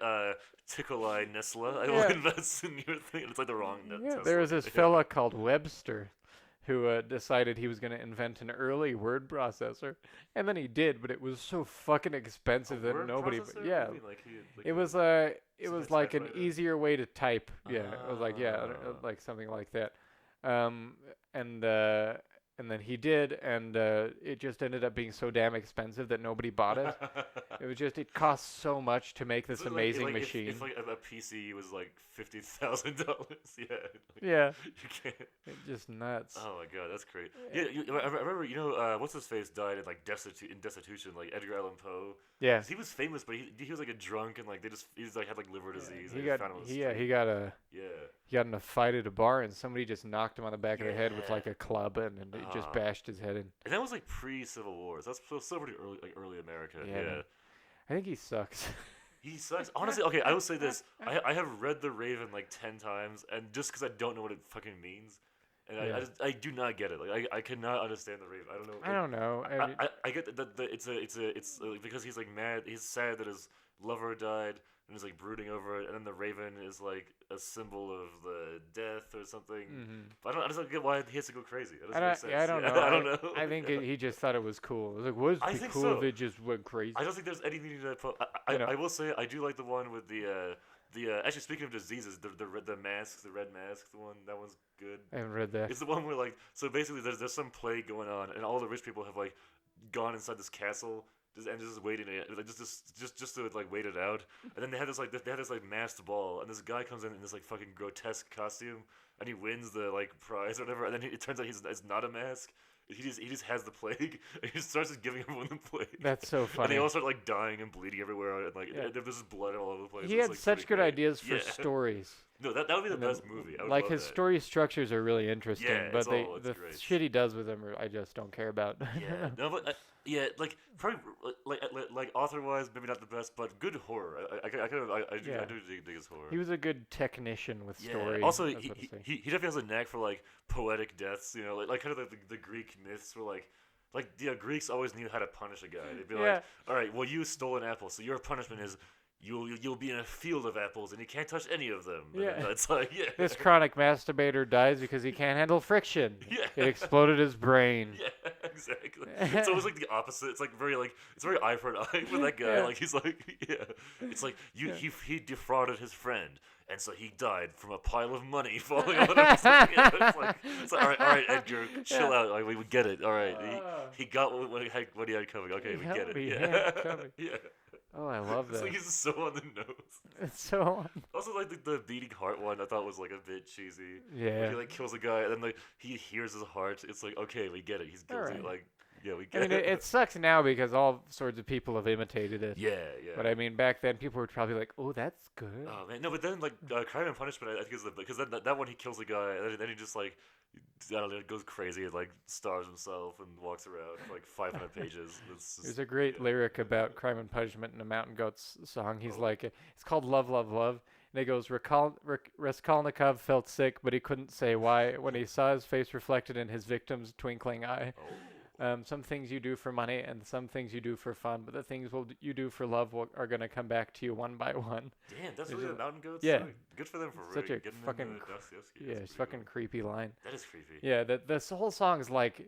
Tickle-I Nestla, I will invest in your thing. And it's like the wrong Tesla. There was this fella called Webster who decided he was going to invent an early word processor, and then he did, but it was so fucking expensive that nobody. Processor? Yeah, I mean, like it was like an easier way to type. Yeah, it was like like something like that. And then he did, and it just ended up being so damn expensive that nobody bought it. It cost so much to make this amazing machine. If like a PC was like $50,000, yeah, you can't. It's just nuts. Oh my god, that's great. Yeah, I remember. What's his face died in like destitution, like Edgar Allan Poe. Yeah, he was famous, but he was like a drunk, and like he just like had like liver disease. He got in a fight at a bar, and somebody just knocked him on the back of the head with like a club, and it just bashed his head in. And that was like pre-Civil War. So that's still pretty early America. Yeah. I think he sucks. He sucks. Honestly, okay, I will say this. I have read The Raven like 10 times, and just because I don't know what it fucking means. And I do not get it. Like I cannot understand The Raven. I don't know. I don't know. I get that it's because he's like mad. He's sad that his lover died, and he's like brooding over it. And then the Raven is like a symbol of the death or something. Mm-hmm. But I just don't get why he has to go crazy. That doesn't make sense. I don't know. I don't know. I think he just thought it was cool. It was like, wouldn't it be cool if it just went crazy? I don't think there's any meaning to that. I will say I do like the one with the actually speaking of diseases, the mask, the red mask, that one's good. I haven't read that. It's the one where like so basically there's some plague going on, and all the rich people have like gone inside this castle just waiting like just to like wait it out, and then they have this masked ball, and this guy comes in this like fucking grotesque costume, and he wins the like prize or whatever, and then it turns out it's not a mask. He just has the plague, and he starts just giving everyone the plague. That's so funny. And they all start like dying and bleeding everywhere, and like there's just blood all over the place. He had such good ideas for stories. No, that would be the best movie. Like his story structures are really interesting, but the great. shit he does with them, I just don't care about. Yeah, no, but like probably like author-wise, maybe not the best, but good horror. I do dig his horror. He was a good technician with story. Also, he definitely has a knack for like poetic deaths. You know, like kind of like the Greek myths were like Greeks always knew how to punish a guy. They'd be like, all right, well you stole an apple, so your punishment is you'll be in a field of apples and you can't touch any of them. And it's like this chronic masturbator dies because he can't handle friction. It exploded his brain. Yeah, exactly. It's almost like the opposite. It's like it's very eye for an eye for that guy. Like he's like it's like he defrauded his friend, and so he died from a pile of money falling on him. It's like all right, Edgar, chill out. Like, we get it. All right, he got what he had coming. Okay, we get it. Yeah. Oh, I love that. It's like he's so on the nose. It's so Also, like the beating heart one, I thought was like a bit cheesy. Yeah. When he like kills a guy, and then like he hears his heart. It's like, okay, we get it. He's guilty. Right. Like, yeah, we get it. It sucks now because all sorts of people have imitated it. Yeah. But I mean, back then people were probably like, "Oh, that's good." Oh man, no, but then like Crime and Punishment, I think is because that one he kills a guy, and then he just like I don't know, goes crazy and like starves himself and walks around for like 500 pages. There's a great lyric about Crime and Punishment in a Mountain Goats song. He's like, it's called Love, Love, Love. And it goes, Raskolnikov felt sick, but he couldn't say why when he saw his face reflected in his victim's twinkling eye. Some things you do for money and some things you do for fun, but the things you do for love are going to come back to you one by one. Damn, that's really the mountain goats? Yeah. Good for them for Such really a getting fucking into Dostoevsky. Yeah, it's fucking creepy line. That is creepy. Yeah, this whole song is like,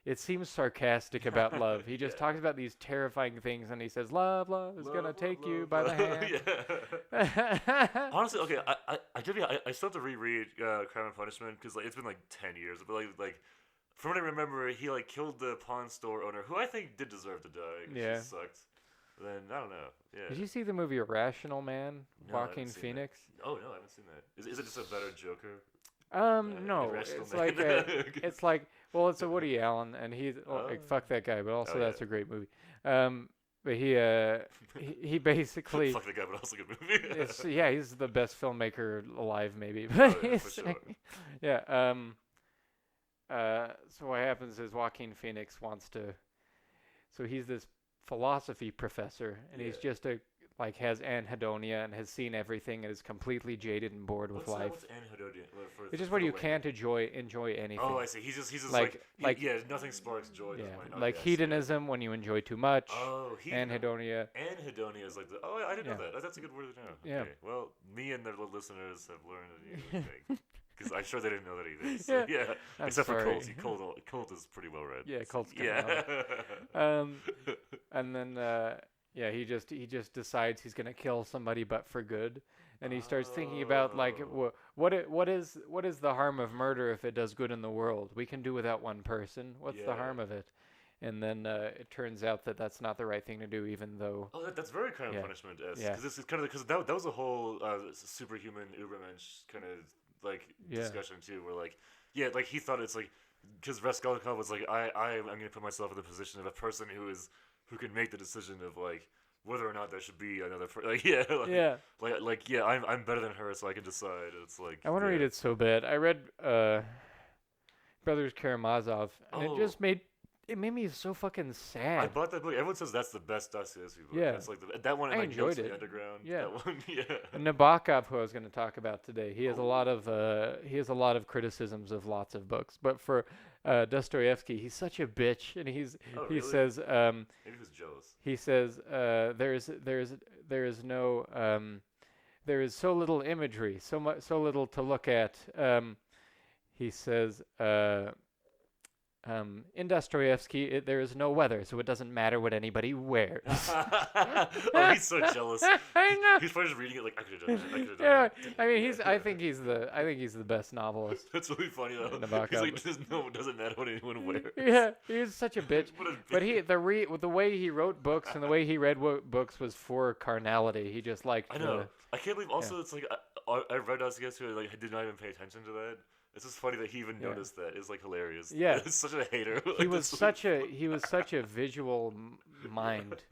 it seems sarcastic about love. He just talks about these terrifying things, and he says, "Love is gonna take you by the hand." Honestly, okay, I still have to reread Crime and Punishment because like it's been like 10 years, but like from what I remember, he like killed the pawn store owner, who I think did deserve to die. Yeah, she sucked. Then I don't know. Yeah. Did you see the movie Irrational Man? No, Joaquin Phoenix. That. Oh no, I haven't seen that. Is it just a better Joker? No, it's like well, it's a Woody Allen, and he's like fuck that guy, but also that's a great movie. But he basically fuck that guy, but also a good movie. He's the best filmmaker alive, maybe. For sure. Yeah. So what happens is Joaquin Phoenix wants to. So he's this philosophy professor, and he's just has anhedonia and has seen everything and is completely jaded and bored with life. What's anhedonia? It's just where you can't enjoy anything. Oh, I see. He's just nothing sparks joy. Yeah, like hedonism when you enjoy too much. Oh, anhedonia. Anhedonia is like I didn't know that. That's a good word to know. Yeah. Okay. Well, me and the listeners have learned a new thing. Because I'm sure they didn't know that either. So, yeah. Except for Colt. Colt is pretty well read. Yeah, Colt's and then he just decides he's gonna kill somebody, but for good, and he starts thinking about like what is the harm of murder if it does good in the world? We can do without one person. What's the harm of it? And then it turns out that that's not the right thing to do, even though. Oh, that's very Crime and Punishment. Yeah. Because this is kind of that was a whole superhuman Ubermensch kind of like discussion too, where like he thought it's like because Raskolnikov was like I'm gonna put myself in the position of a person who can make the decision of like whether or not there should be another I'm better than her, so I can decide. It's like I want to read it so bad. I read Brothers Karamazov, and it made me so fucking sad. I bought that book. Everyone says that's the best Dostoevsky book. Yeah, it's like that one. I enjoyed it. Underground. Yeah, that one. Yeah. And Nabokov, who I was going to talk about today, he has a lot of criticisms of lots of books, but for Dostoevsky, he's such a bitch, and he says maybe he was jealous. He says there is so little imagery, so little to look at. He says. In Dostoevsky, there is no weather, so it doesn't matter what anybody wears. Oh, he's so jealous. I know. He's probably just reading it like I could have done it. Yeah, I mean, I think he's the best novelist. That's really funny though. He's like, it doesn't matter what anyone wears. Yeah, he's such a bitch. But the way he wrote books and the way he read books was for carnality. He just liked. I know. I can't believe. Also, it's like I read Dostoevsky. Like I did not even pay attention to that. It's just funny that he even noticed that. It's like hilarious. Yeah, he's such a hater. He was such a visual mind.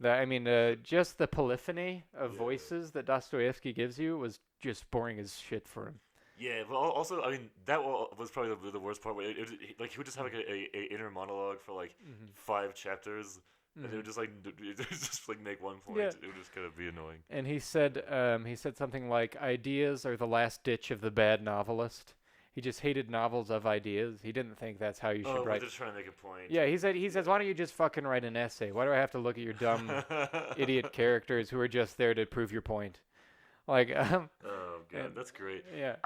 That I mean, just the polyphony of voices that Dostoevsky gives you was just boring as shit for him. Yeah, but also, I mean, that was probably the worst part. Like he would just have like a inner monologue for like 5 chapters. And it would just make one point. Yeah. It would just kind of be annoying. And he said something like, "Ideas are the last ditch of the bad novelist." He just hated novels of ideas. He didn't think that's how you should write. Just trying to make a point. Yeah, he says, "Why don't you just fucking write an essay? Why do I have to look at your dumb idiot characters who are just there to prove your point?" Like, oh god, that's great. Yeah.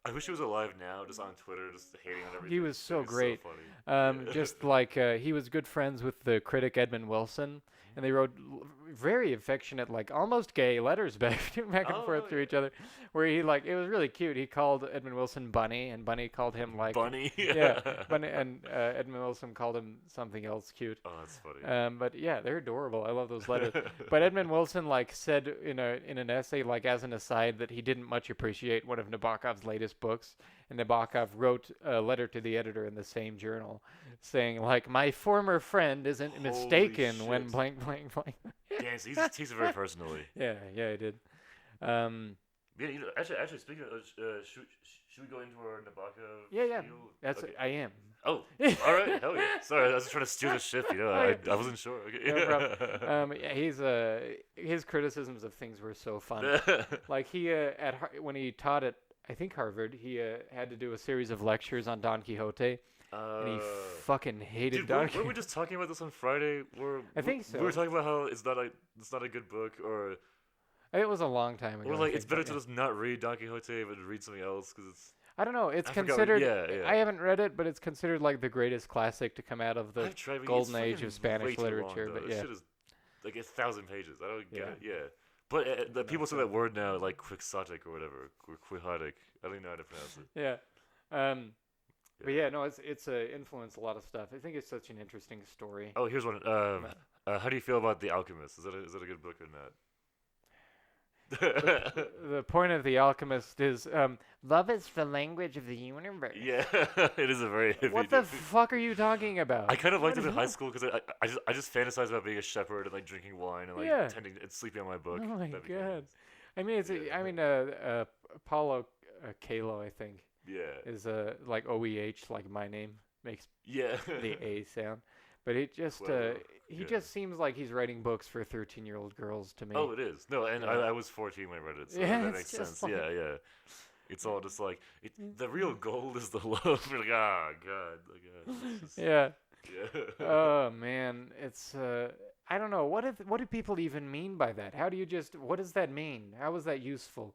I wish he was alive now, just on Twitter, just hating on everything. He was so great. So funny. Just like he was good friends with the critic Edmund Wilson, and they wrote very affectionate, like almost gay letters back and forth to each other, where he like it was really cute. He called Edmund Wilson Bunny, and Bunny called him like Bunny. Yeah, Bunny, and Edmund Wilson called him something else cute. Oh, that's funny. But yeah, they're adorable. I love those letters. But Edmund Wilson like said in an essay, like as an aside, that he didn't much appreciate one of Nabokov's latest books, and Nabokov wrote a letter to the editor in the same journal, saying like, "My former friend isn't mistaken when blank blank blank." Yeah, so he takes it very personally. Yeah, he did. Yeah, actually, speaking of, should we go into our Nabokov? Yeah. That's I am. Oh, all right, hell yeah. Sorry, I was just trying to steer the ship. I wasn't sure. Okay. No problem. His criticisms of things were so fun. Like he when he taught at I think Harvard, he had to do a series of lectures on Don Quixote. and he fucking hated Dude, Donkey. were we just talking about this on Friday? I think so. We were talking about how it's not a good book, or It was a long time ago. or I like think, it's better but to just not read Don Quixote but read something else because it's. I don't know. It's I forgot considered. yeah. I haven't read it, but it's considered like the greatest classic to come out of the I've tried, but golden it's age fucking of Spanish way too literature. long, But though. yeah, Shit is like 1,000 pages. I don't get Yeah. it. Yeah. But the people say that word now, like quixotic or whatever, quixotic. I don't even know how to pronounce it. yeah. But yeah, no, it's influenced a lot of stuff. I think it's such an interesting story. Oh, here's one. How do you feel about The Alchemist? Is that a good book or not? The point of The Alchemist is love is the language of the universe. Yeah, it is a very heavy. What the fuck are you talking about? I kind of liked it in high school because I just fantasized about being a shepherd and like drinking wine and like Yeah. tending and sleeping on my book. Oh my That'd be god. good. I mean, Paulo Coelho, I think, Yeah. is like OEH, like my name makes Yeah. the A sound. But it just Well, he yeah. just seems like he's writing books for 13-year-old girls to me. Oh, it is. No, and Yeah. I was 14 when I read it, so Yeah, that it's makes just sense. like- Yeah. It's all just like the real gold is the love. You're like, oh god, it's just- Yeah. yeah. Oh man, it's I don't know. What do people even mean by that? How do you what does that mean? How is that useful?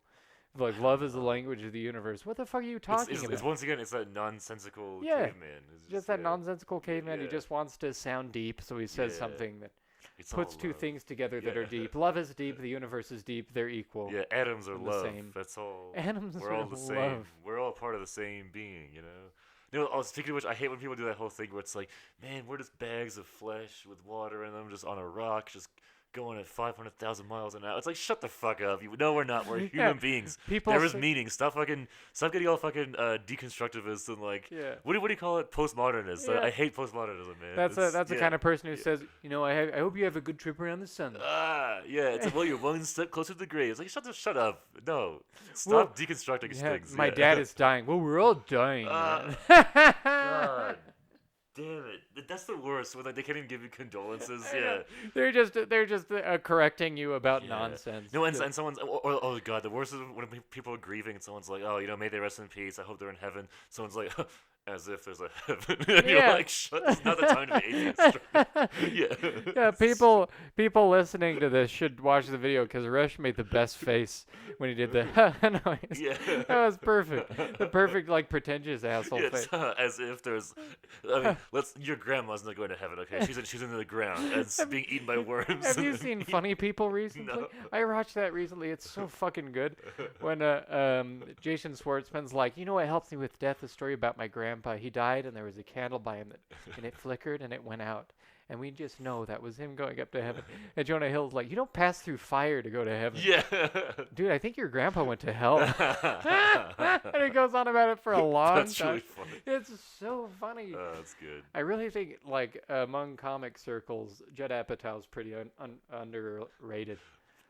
Like love is the language of the universe. What the fuck are you talking about? It's once again, it's that nonsensical Yeah. caveman. It's just that yeah. nonsensical caveman who Yeah. just wants to sound deep, so he says Yeah. something that It's puts all two love. things together that Yeah. are deep. Love is deep, the universe is deep, they're equal. Yeah, atoms are and the love. same. That's all. Atoms We're are all the same. love. We're all part of the same being, you know? Speaking of which, I hate when people do that whole thing where it's like, man, we're just bags of flesh with water in them, just on a rock, just going at 500,000 miles an hour. It's like, shut the fuck up. No, we're not. We're human beings. People There is say- meaning. Stop getting all fucking deconstructivist and like, Yeah. what do you call it? Postmodernist. Yeah. I hate postmodernism, man. That's the yeah. kind of person who says, I hope you have a good trip around the sun. Yeah. It's like, well, you're one step closer to the grave. It's like, shut up. No, stop Well, deconstructing Yeah, things. my yeah. dad is dying. Well, we're all dying. God man. damn it. That's the worst. When like, they can't even give you condolences. I Yeah. know. They're just correcting you about Yeah. nonsense. No, and someone's oh god, the worst is when people are grieving and someone's like, oh, may they rest in peace. I hope they're in heaven. Someone's like, as if there's a heaven. And you're Yeah. like, shut. It's not the time to be atheist. Yeah. Yeah, people listening to this should watch the video because Resh made the best face when he did the noise. Yeah. That was perfect. The perfect like pretentious asshole It's, face. as if there's, I mean, your grandma's not going to heaven, okay? She's in the ground and being eaten by worms. Have you seen Funny People recently? No. I watched that recently. It's so fucking good. When Jason Schwartzman's like, what helped me with death? A story about my grandpa. He died, and there was a candle by him, and it flickered, and it went out. And we just know that was him going up to heaven. And Jonah Hill's like, you don't pass through fire to go to heaven. Yeah. Dude, I think your grandpa went to hell. And it goes on about it for a long That's time. really funny. It's so funny. That's good. I really think, like, among comic circles, Judd Apatow's pretty underrated.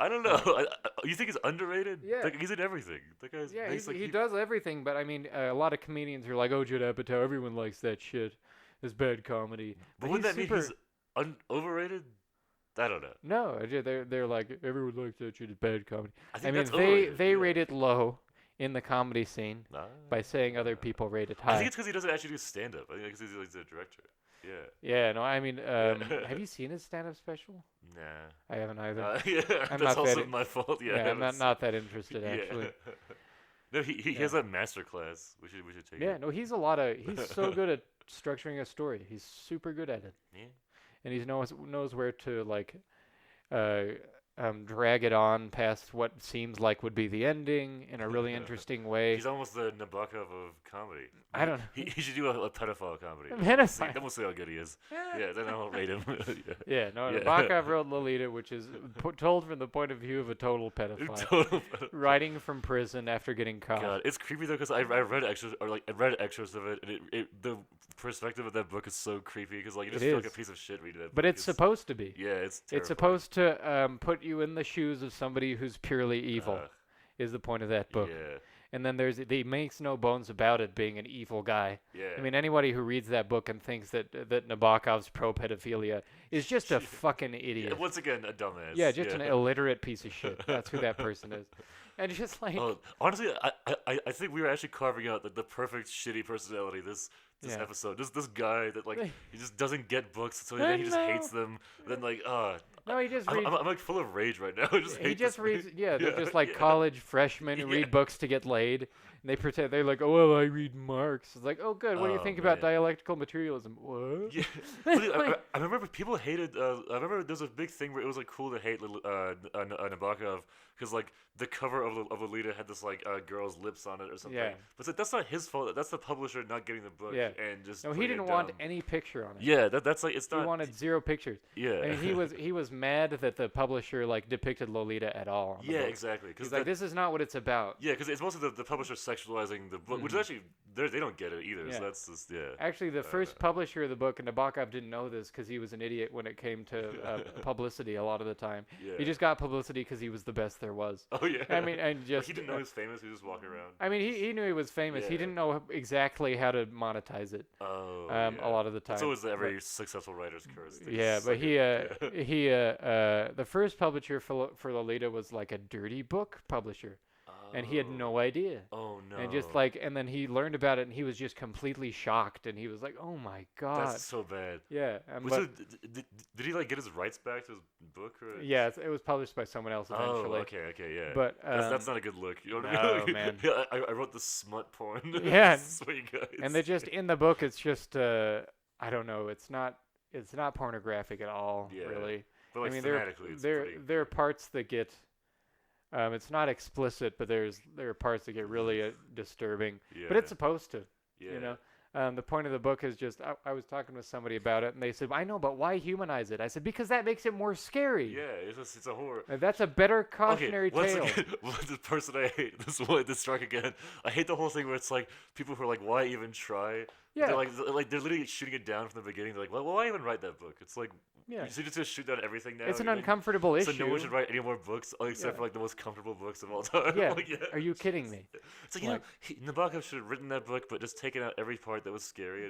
I don't know. You think he's underrated? Yeah. Like, he's in everything. That guy's Yeah, nice, like, he does everything, but I mean, a lot of comedians are like, oh, Judd Apatow, everyone likes that shit. It's bad comedy. But wouldn't that mean he's overrated? I don't know. No, they're like, everyone likes that shit. It's bad comedy. I I think mean, that's overrated, they yeah. rate it low in the comedy scene Nah. by saying other people rate it I high. think it's because he doesn't actually do stand-up. I think it's because he's a director. Yeah. Yeah, no, I mean, have you seen his stand-up special? Nah. I haven't either. Yeah, I'm that's not also that my fault. Yeah, Yeah, I'm not that interested, yeah. actually. No, he has a master class. We should take Yeah, it. no, he's so good at structuring a story. He's super good at it. Yeah. And he knows where to like drag it on past what seems like would be the ending in a really interesting way. He's almost the Nabokov of comedy. I don't know. He should do a pedophile comedy. A Then pedophile. we'll see how good he is. Yeah, then I'll rate him. Yeah. Yeah, no, Yeah. Nabokov wrote Lolita, which is told from the point of view of a total pedophile, Total pedophile. writing from prison after getting caught. God, it's creepy though because I read extras I read extras of it, and the perspective of that book is so creepy because like you just It feel like a is. piece of shit reading it. But it's supposed to be. Yeah, it's It's supposed to put you in the shoes of somebody who's purely evil. Is the point of that book. Yeah, And then he makes no bones about it being an evil guy. yeah. I mean, anybody who reads that book and thinks that Nabokov's pro-pedophilia is just a fucking Yeah, idiot. once again, a dumbass. Yeah, just an illiterate piece of shit. That's who that person is. And just like, Oh, honestly, I think we were actually carving out the perfect shitty personality. This this Yeah. episode. This guy that like he just doesn't get books, so I then he just know. hates them. Then like No, he just reads. I'm like full of rage right now. I just He hate just this reads. movie. Yeah, they're just like yeah. college freshmen who Yeah. read books to get laid. And they pretend they're like, oh well, I read Marx. It's like, oh good. What do you Oh, think about man. dialectical materialism? What? Yeah, Really, I remember people hated. I remember there was a big thing where it was like cool to hate Nabokov because like the cover of Lolita had this like girl's lips on it or something. Yeah. But it's like, that's not his fault. That's the publisher not getting the book Yeah. and just. No, he putting it didn't want down. any picture on it. Yeah, that's like it's He not. wanted 0 pictures. Yeah. I mean, he was mad that the publisher like depicted Lolita at all. On the Yeah, book. exactly. He's like, this is not what it's about. Yeah, because it's mostly the publisher sexualizing the book, which is actually they don't get it either. Yeah. So that's just Actually, the first publisher of the book, and Nabokov didn't know this because he was an idiot when it came to publicity a lot of the time. Yeah. He just got publicity because he was the best there was. Oh yeah. I mean, and Like, just he didn't know he was famous. He was just walking around. I mean, he knew he was famous. He Yeah. didn't know exactly how to monetize it. Oh. A lot of the time. It's always every successful writer's curse. They Yeah, just but suck he it. the first publisher for Lolita was like a dirty book publisher, and he had no idea. Oh no. And just like, and then he learned about it, and he was just completely shocked, and he was like, "Oh my god!" That's so bad. Yeah, Was it, did he like get his rights back to his book? Or? yeah, it was published by someone else eventually. Oh, okay, yeah. But that's not a good look. You know what I no, mean? Like, man. Yeah, I wrote the smut porn. Yeah. Sweet guys. And they just in the book, it's just I don't know, it's not pornographic at all, Yeah. really. But like I mean, thematically, it's pretty. there are parts that get. It's not explicit, but there are parts that get really disturbing. Yeah. But it's supposed to, yeah. you know. The point of the book is just I was talking with somebody about it, and they said, "I know, but why humanize it?" I said, "Because that makes it more scary. Yeah, it's a horror. That's a better cautionary Once tale." again, the person I hate, this strike again. I hate the whole thing where it's like people who are like, why even try? Yeah. They're literally shooting it down from the beginning. They're like, well, why even write that book? It's like, Yeah. so you're just gonna shoot down everything now. It's an You think? uncomfortable So issue. no one should write any more books except Yeah. for like the most comfortable books of all time. Yeah. Like, Are you kidding me? It's like, Nabokov should have written that book, but just taken out every part that was scary.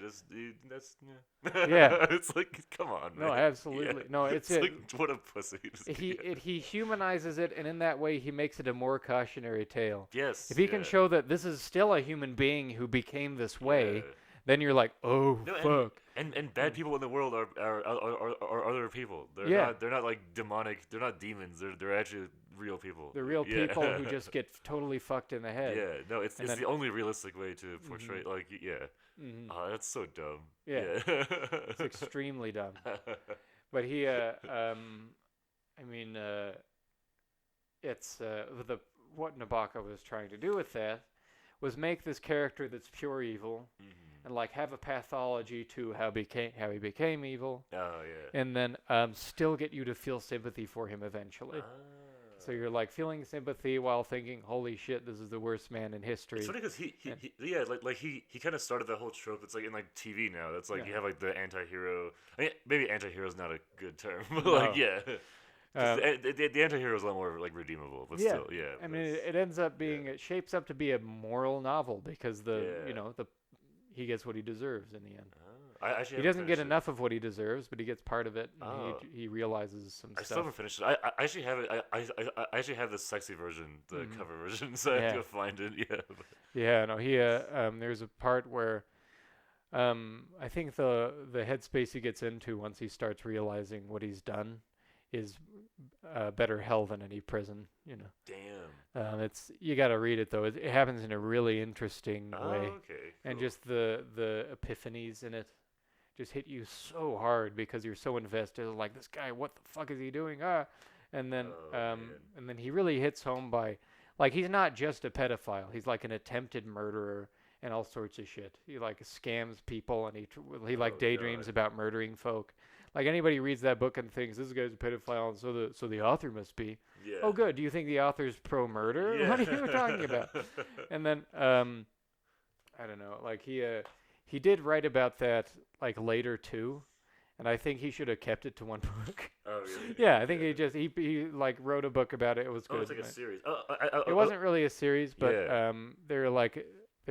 Yeah. It's like, come on, man. No, absolutely. No, it's like, what a pussy. he humanizes it, and in that way, he makes it a more cautionary tale. Yes. If he can show that this is still a human being who became this way, Yeah. then you're like, oh No, fuck. And bad people in the world are other people. They're not like demonic. They're not demons. They're actually real people. The real Yeah. people who just get totally fucked in the head. Yeah, no, it's And then- the only realistic way to portray. Like, yeah, Mhm. oh, that's so dumb. Yeah. Yeah. It's extremely dumb. But he, I mean, it's what Nabokov was trying to do with that was make this character that's pure evil and like have a pathology to how he became evil, Oh yeah. and then still get you to feel sympathy for him eventually. So you're like feeling sympathy while thinking, "Holy shit, this is the worst man in history." It's funny because he kind of started that whole trope. It's like in like TV now. That's like Yeah. you have like the anti-hero. I mean, maybe anti-hero is not a good term, but No. like yeah. Um, The anti-hero is a lot more like redeemable, but Yeah. still, yeah. I mean, it ends up being it shapes up to be a moral novel because Yeah. he gets what he deserves in the end. I actually He haven't doesn't get finished it. enough of what he deserves, but he gets part of it. And Oh. he realizes some I still stuff. haven't finished it. I actually have it. I actually have the sexy version, the cover version, so I Yeah. have to go find it. Yeah. Yeah, no, he there's a part where I think the headspace he gets into once he starts realizing what he's done is better hell than any prison, you know. Damn. It's you got to read it though. It happens in a really interesting Oh, way. okay. And cool. just the epiphanies in it just hit you so hard because you're so invested. Like, this guy, what the fuck is he doing? And then Oh, man. and then he really hits home by, like, he's not just a pedophile. He's like an attempted murderer and all sorts of shit. He like scams people and he like Oh, daydreams God. about murdering folk. Like, anybody reads that book and thinks this guy's a pedophile, and so the author must be. Yeah. Oh, good. Do you think the author's pro-murder? Yeah. What are you talking about? And then I don't know. Like, he did write about that like later too, and I think he should have kept it to one book. Oh, really? Yeah, I think he like wrote a book about it. It was good. Oh, it's like a series. It wasn't really a series, but Yeah. there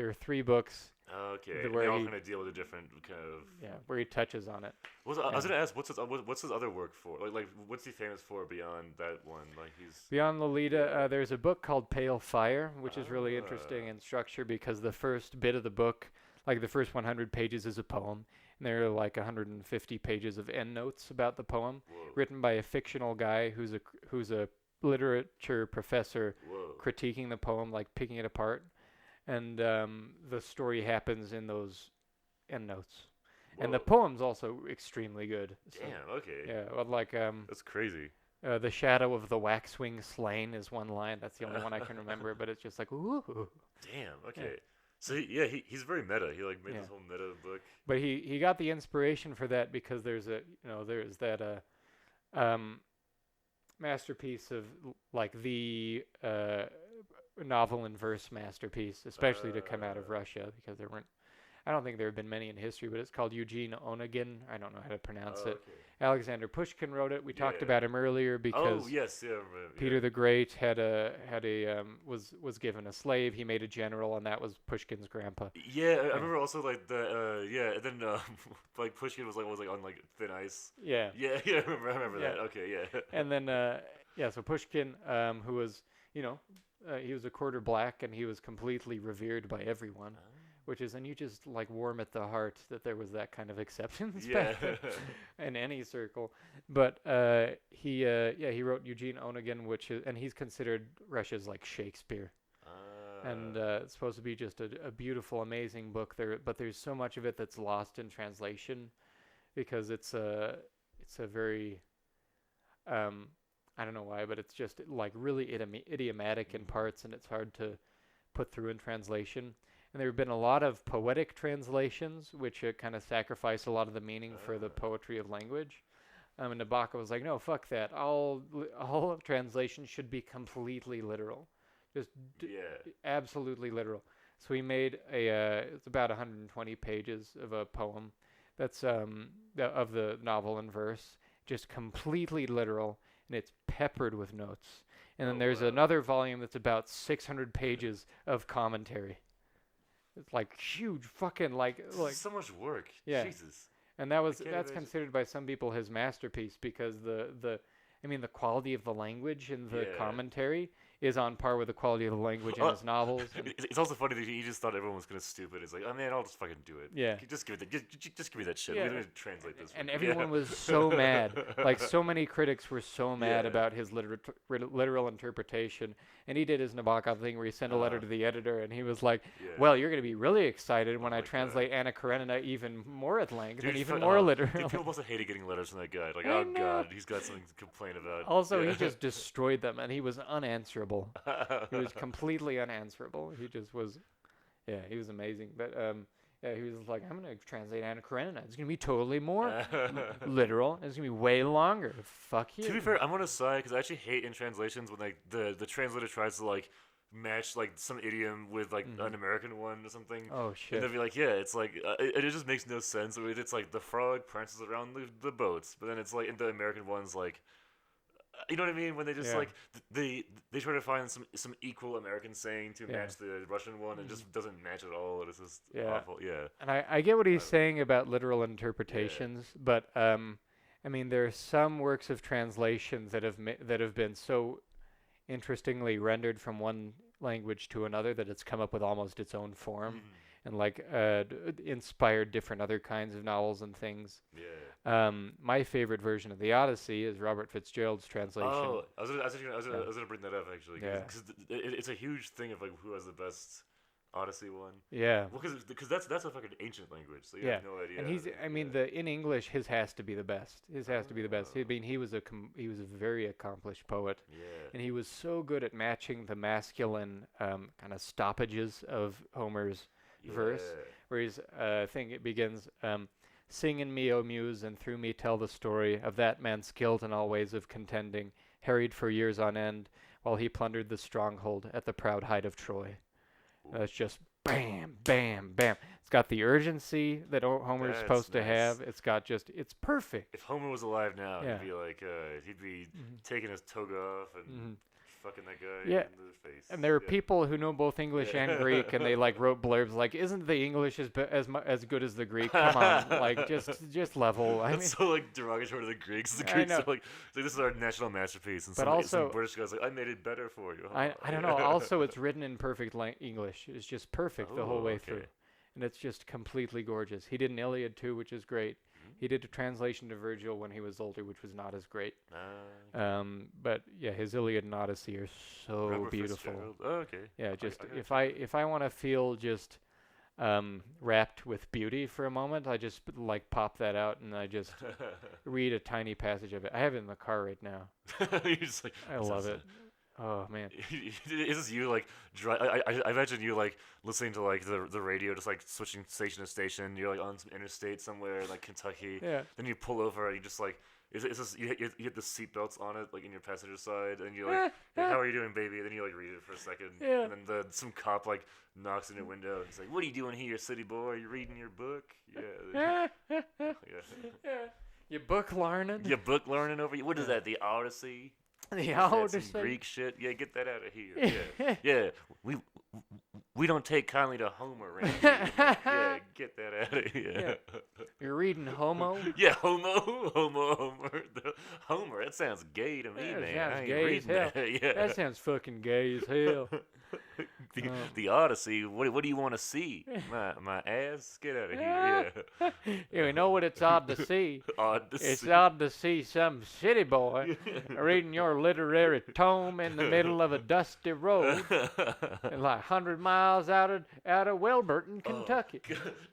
are 3 books. Okay. where They all he- kind of deal with a different kind of. Yeah, where he touches on it. I was gonna ask, what's his other work for? Like, what's he famous for beyond that one? Like, he's. Beyond Lolita, there's a book called Pale Fire, which is really interesting in structure because the first bit of the book, like the first 100 pages is a poem, and there are like 150 pages of endnotes about the poem, Whoa. written by a fictional guy who's a literature professor Whoa. critiquing the poem, like picking it apart, and the story happens in those endnotes. And the Whoa. poem's also extremely good. So, Damn. Okay. yeah, well, like That's crazy. the shadow of the waxwing slain is one line. That's the only one I can remember, but it's just like ooh. Damn. Okay. Yeah. So he's very meta. He like made Yeah. this whole meta book. But he got the inspiration for that because there's that masterpiece of like the novel in verse masterpiece, especially to come out of Russia, because I don't think there have been many in history, but it's called Eugene Onegin. I don't know how to pronounce it. Okay. Alexander Pushkin wrote it. We talked Yeah. about him earlier because Oh yes, yeah. I remember, Peter yeah. the Great was given a slave. He made a general, and that was Pushkin's grandpa. Yeah, I remember also like the yeah, and then like Pushkin was like on like thin ice. Yeah. Yeah, yeah, I remember Yeah. that. Okay, yeah. And then so Pushkin, who was he was a quarter black, and he was completely revered by everyone, which is, and you just like warm at the heart that there was that kind of acceptance Yeah. back then in any circle. But he wrote Eugene Onegin, and he's considered Russia's like Shakespeare. And it's supposed to be just a beautiful, amazing book there, but there's so much of it that's lost in translation because it's a very I don't know why, but it's just like really idiomatic in parts, and it's hard to put through in translation. And there have been a lot of poetic translations, which kind of sacrifice a lot of the meaning for the poetry of language. And Nabokov was like, no, fuck that. All of translation should be completely literal. Just absolutely literal. So he made it's about 120 pages of a poem that's of the novel in verse, just completely literal, and it's peppered with notes. And then there's another volume that's about 600 pages of commentary. It's like huge fucking like so much work. Yeah. Jesus. And that's considered by some people his masterpiece because the quality of the language in the commentary is on par with the quality of the language in his novels. It's also funny that he just thought everyone was gonna stupid. It's like, oh man, I'll just fucking do it. Yeah. Just give me that shit. Yeah. We're gonna translate this. And for you. everyone was so mad. Like so many critics were so mad about his literal interpretation. And he did his Nabokov thing where he sent a letter to the editor, and he was like, well, you're going to be really excited when I translate Anna Karenina even more at length and even more literal. Dude, people must have hated getting letters from that guy. Like, I oh know. god, he's got something to complain about. Also, he just destroyed them, and he was unanswerable. He was completely unanswerable. He just was, he was amazing. But he was like, I'm going to translate Anna Karenina. It's going to be totally more literal. And it's going to be way longer. Fuck you. To be fair, I'm on a side because I actually hate in translations when like the translator tries to like match like some idiom with like an American one or something. Oh shit. And they'll be like, yeah, it's like it just makes no sense. It's like the frog prances around the boats, but then it's like in the American ones like. You know what I mean? When they just like they try to find some equal American saying to match the Russian one, and it just doesn't match at all. It's just awful. Yeah. And I get what he's saying about literal interpretations, but there are some works of translations that have been so interestingly rendered from one language to another that it's come up with almost its own form. And like inspired different other kinds of novels and things. Yeah. My favorite version of the Odyssey is Robert Fitzgerald's translation. Oh, I was gonna bring that up actually. Because it's a huge thing of like who has the best Odyssey one. Yeah. Well, because that's a fucking ancient language, so you have no idea. And in English, his has to be the best. His has to be the best. He was a very accomplished poet. Yeah. And he was so good at matching the masculine kind of stoppages of Homer's verse, where it begins, sing in me, O muse, and through me tell the story of that man skilled in all ways of contending, harried for years on end, while he plundered the stronghold at the proud height of Troy. It's just bam, bam, bam. It's got the urgency that Homer's supposed to have. It's perfect. If Homer was alive now, he'd be taking his toga off and fucking that guy in the face. And there are people who know both English and Greek, and they like wrote blurbs like, "Isn't the English as good as the Greek? Come on, like just level." That's so like derogatory to the Greeks. The Greeks are like this is our national masterpiece, and some British guy's like, "I made it better for you." I don't know. Also, it's written in perfect English. It's just perfect the whole way through. and it's just completely gorgeous. He did an Iliad too, which is great. He did a translation to Virgil when he was older, which was not as great. But yeah, his Iliad and Odyssey are so Robert beautiful. Fitzgerald. Oh, okay. Yeah, just if I want to feel just wrapped with beauty for a moment, I just like pop that out and I just read a tiny passage of it. I have it in the car right now. You're just like, I love it. Oh man. Is this you like I imagine you like listening to like the radio, just like switching station to station. You're like on some interstate somewhere in like Kentucky. Yeah. Then you pull over and you just like is this you get the seatbelts on it like in your passenger side and you're like, hey, how are you doing, baby? And then you like read it for a second. Yeah. And then some cop like knocks on your window and he's like, what are you doing here, city boy? Are you reading your book? Yeah. Yeah. You book learning? You book learning over you. What is that? The Odyssey? The That's Odyssey. some Greek shit. Yeah, get that out of here. Yeah, yeah. We don't take kindly to Homer, Randy. Yeah, get that out of here. Yeah. You're reading Homo? Yeah, Homer. Homer. That sounds gay to me, That man. sounds I ain't gay as reading hell. that. Yeah. That sounds fucking gay as hell. The Odyssey. What do you want to see? My ass? Get out of here. Yeah. You know what it's odd to see? Odd to It's see. odd to see some city boy reading your literary tome in the middle of a dusty road, and like 100 miles out of Welburton, Kentucky.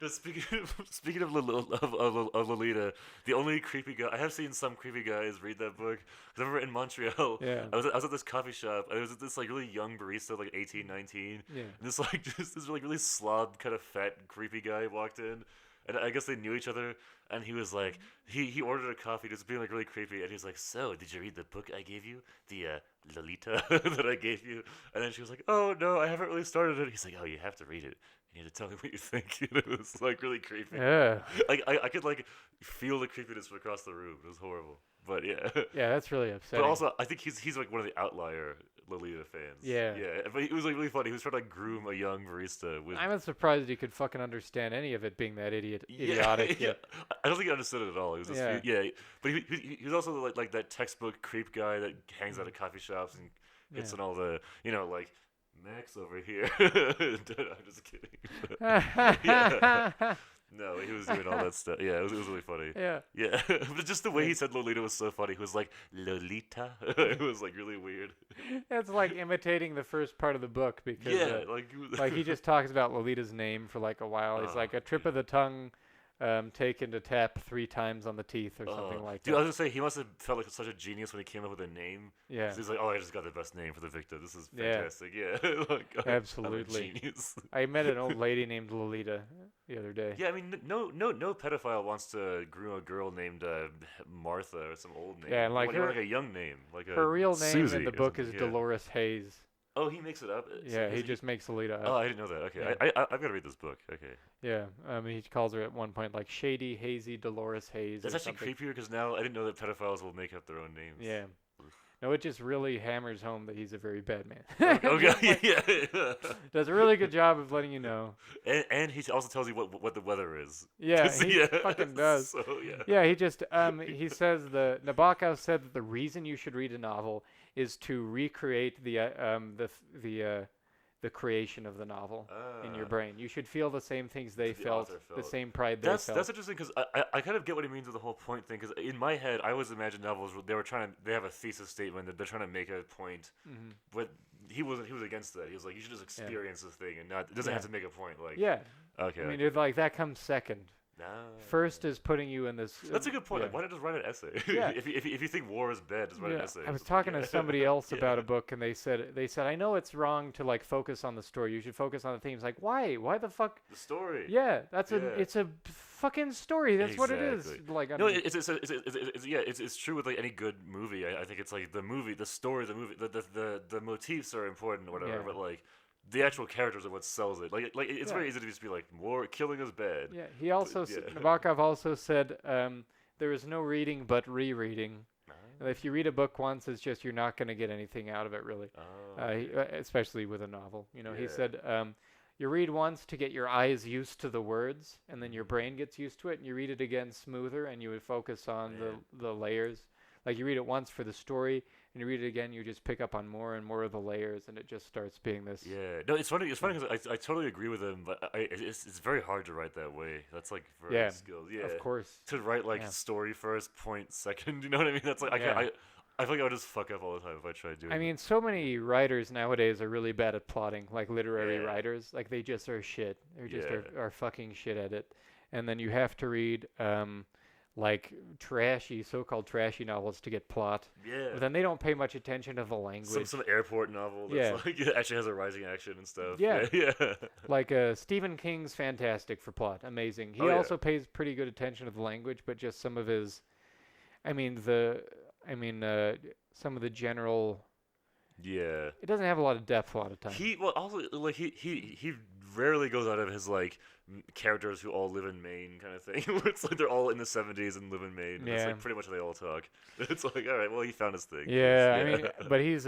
No, speaking of Lolita, the only creepy guy I have seen some creepy guys read that book. 'Cause I remember in Montreal, Yeah. I was at this coffee shop, and there was this like really young barista, like 18, 19. Yeah. And this like this like really slob, kind of fat, creepy guy walked in, and I guess they knew each other. And he was like, he ordered a coffee, just being like really creepy. And he was like, so did you read the book I gave you, the Lolita that I gave you? And then she was like, oh no, I haven't really started it. He's like, oh, you have to read it. You need to tell me what you think. And it was like really creepy. Yeah. Like I could like feel the creepiness from across the room. It was horrible. But yeah. Yeah, that's really upsetting. But also, I think he's like one of the outlier Lolita fans. Yeah. Yeah. But it was like really funny. He was trying to like groom a young barista with. I'm surprised he could fucking understand any of it being that idiotic. Yeah. I don't think he understood it at all. He was just, Yeah. But he was also like that textbook creep guy that hangs out at coffee shops and hits on all the, like, Max over here. I'm just kidding. Yeah. No, he was doing all that stuff. Yeah, it was really funny. Yeah. Yeah. But just the way he said Lolita was so funny. He was like, Lolita. It was like really weird. It's like imitating the first part of the book because like he just talks about Lolita's name for like a while. He's like a trip of the tongue taken to tap 3 times on the teeth or something like that. Dude, I was gonna say he must have felt like such a genius when he came up with a name. Yeah. 'Cause he's like, oh, I just got the best name for the victim. This is fantastic. Yeah. Like, Absolutely. I'm a genius. I met an old lady named Lolita the other day. Yeah, I mean, no pedophile wants to groom a girl named Martha or some old name. Yeah, and like like a young name, like her real name Susie in the or book is something, yeah. Dolores Hayes. Oh, he makes it up. Yeah, he just makes Lolita up. Oh, I didn't know that. Okay, Yeah. I've got to read this book. Okay. Yeah, he calls her at one point like shady, hazy Dolores Hayes. That's or actually something. creepier because now I didn't know that pedophiles will make up their own names. Yeah. No, it just really hammers home that he's a very bad man. Okay. Yeah. Does a really good job of letting you know. And he also tells you what the weather is. Yeah, he fucking does. So yeah. Yeah, he just he says Nabokov said that the reason you should read a novel is to recreate the creation of the novel in your brain. You should feel the same things they felt, the same pride they felt. That's interesting because I kind of get what he means with the whole point thing. Because in my head, I always imagined novels where they have a thesis statement that they're trying to make a point, but he was against that. He was like, you should just experience this thing and not. It doesn't have to make a point. Like yeah. Okay. I mean, it's like that comes second. No. First is putting you in this. That's a good point. Yeah. Like, why not just write an essay? Yeah. if you think war is bad, just write an essay. I was talking to somebody else Yeah. about a book, and they said I know it's wrong to like focus on the story. You should focus on the themes. Like why? Why the fuck? The story. Yeah, Yeah. It's a fucking story. That's what it is. Exactly. Like I No, mean, it's true with like any good movie. I think it's like the story, the motifs are important or whatever, Yeah. but like the actual characters are what sells it. Like it's very easy to just be like war, killing is bad. yeah. He also Nabokov also said there is no reading but rereading. And if you read a book once, it's just you're not going to get anything out of it really. Especially with a novel. He said you read once to get your eyes used to the words, and then your brain gets used to it, and you read it again smoother, and you would focus on the layers. Like you read it once for the story, and you read it again, you just pick up on more and more of the layers, and it just starts being this. Yeah, no, it's funny. It's funny because I totally agree with him, but it's very hard to write that way. That's like very skilled. Yeah, of course. To write like story first, point second. You know what I mean? That's like I feel like I would just fuck up all the time if I tried doing. I mean, so many writers nowadays are really bad at plotting, like literary writers. Like they just are shit. They just are fucking shit at it. And then you have to read like so-called trashy novels to get plot. Yeah. But then they don't pay much attention to the language. Some airport novel that's like it actually has a rising action and stuff. Yeah. Yeah. Like Stephen King's fantastic for plot. Amazing. He also pays pretty good attention to the language, but just some of his some of the general. Yeah. It doesn't have a lot of depth a lot of time. He rarely goes out of his like characters who all live in Maine kind of thing. It's like they're all in the 70s and live in Maine. And it's like pretty much they all talk. It's like, all right, well, he found his thing. Yeah, I mean, but he's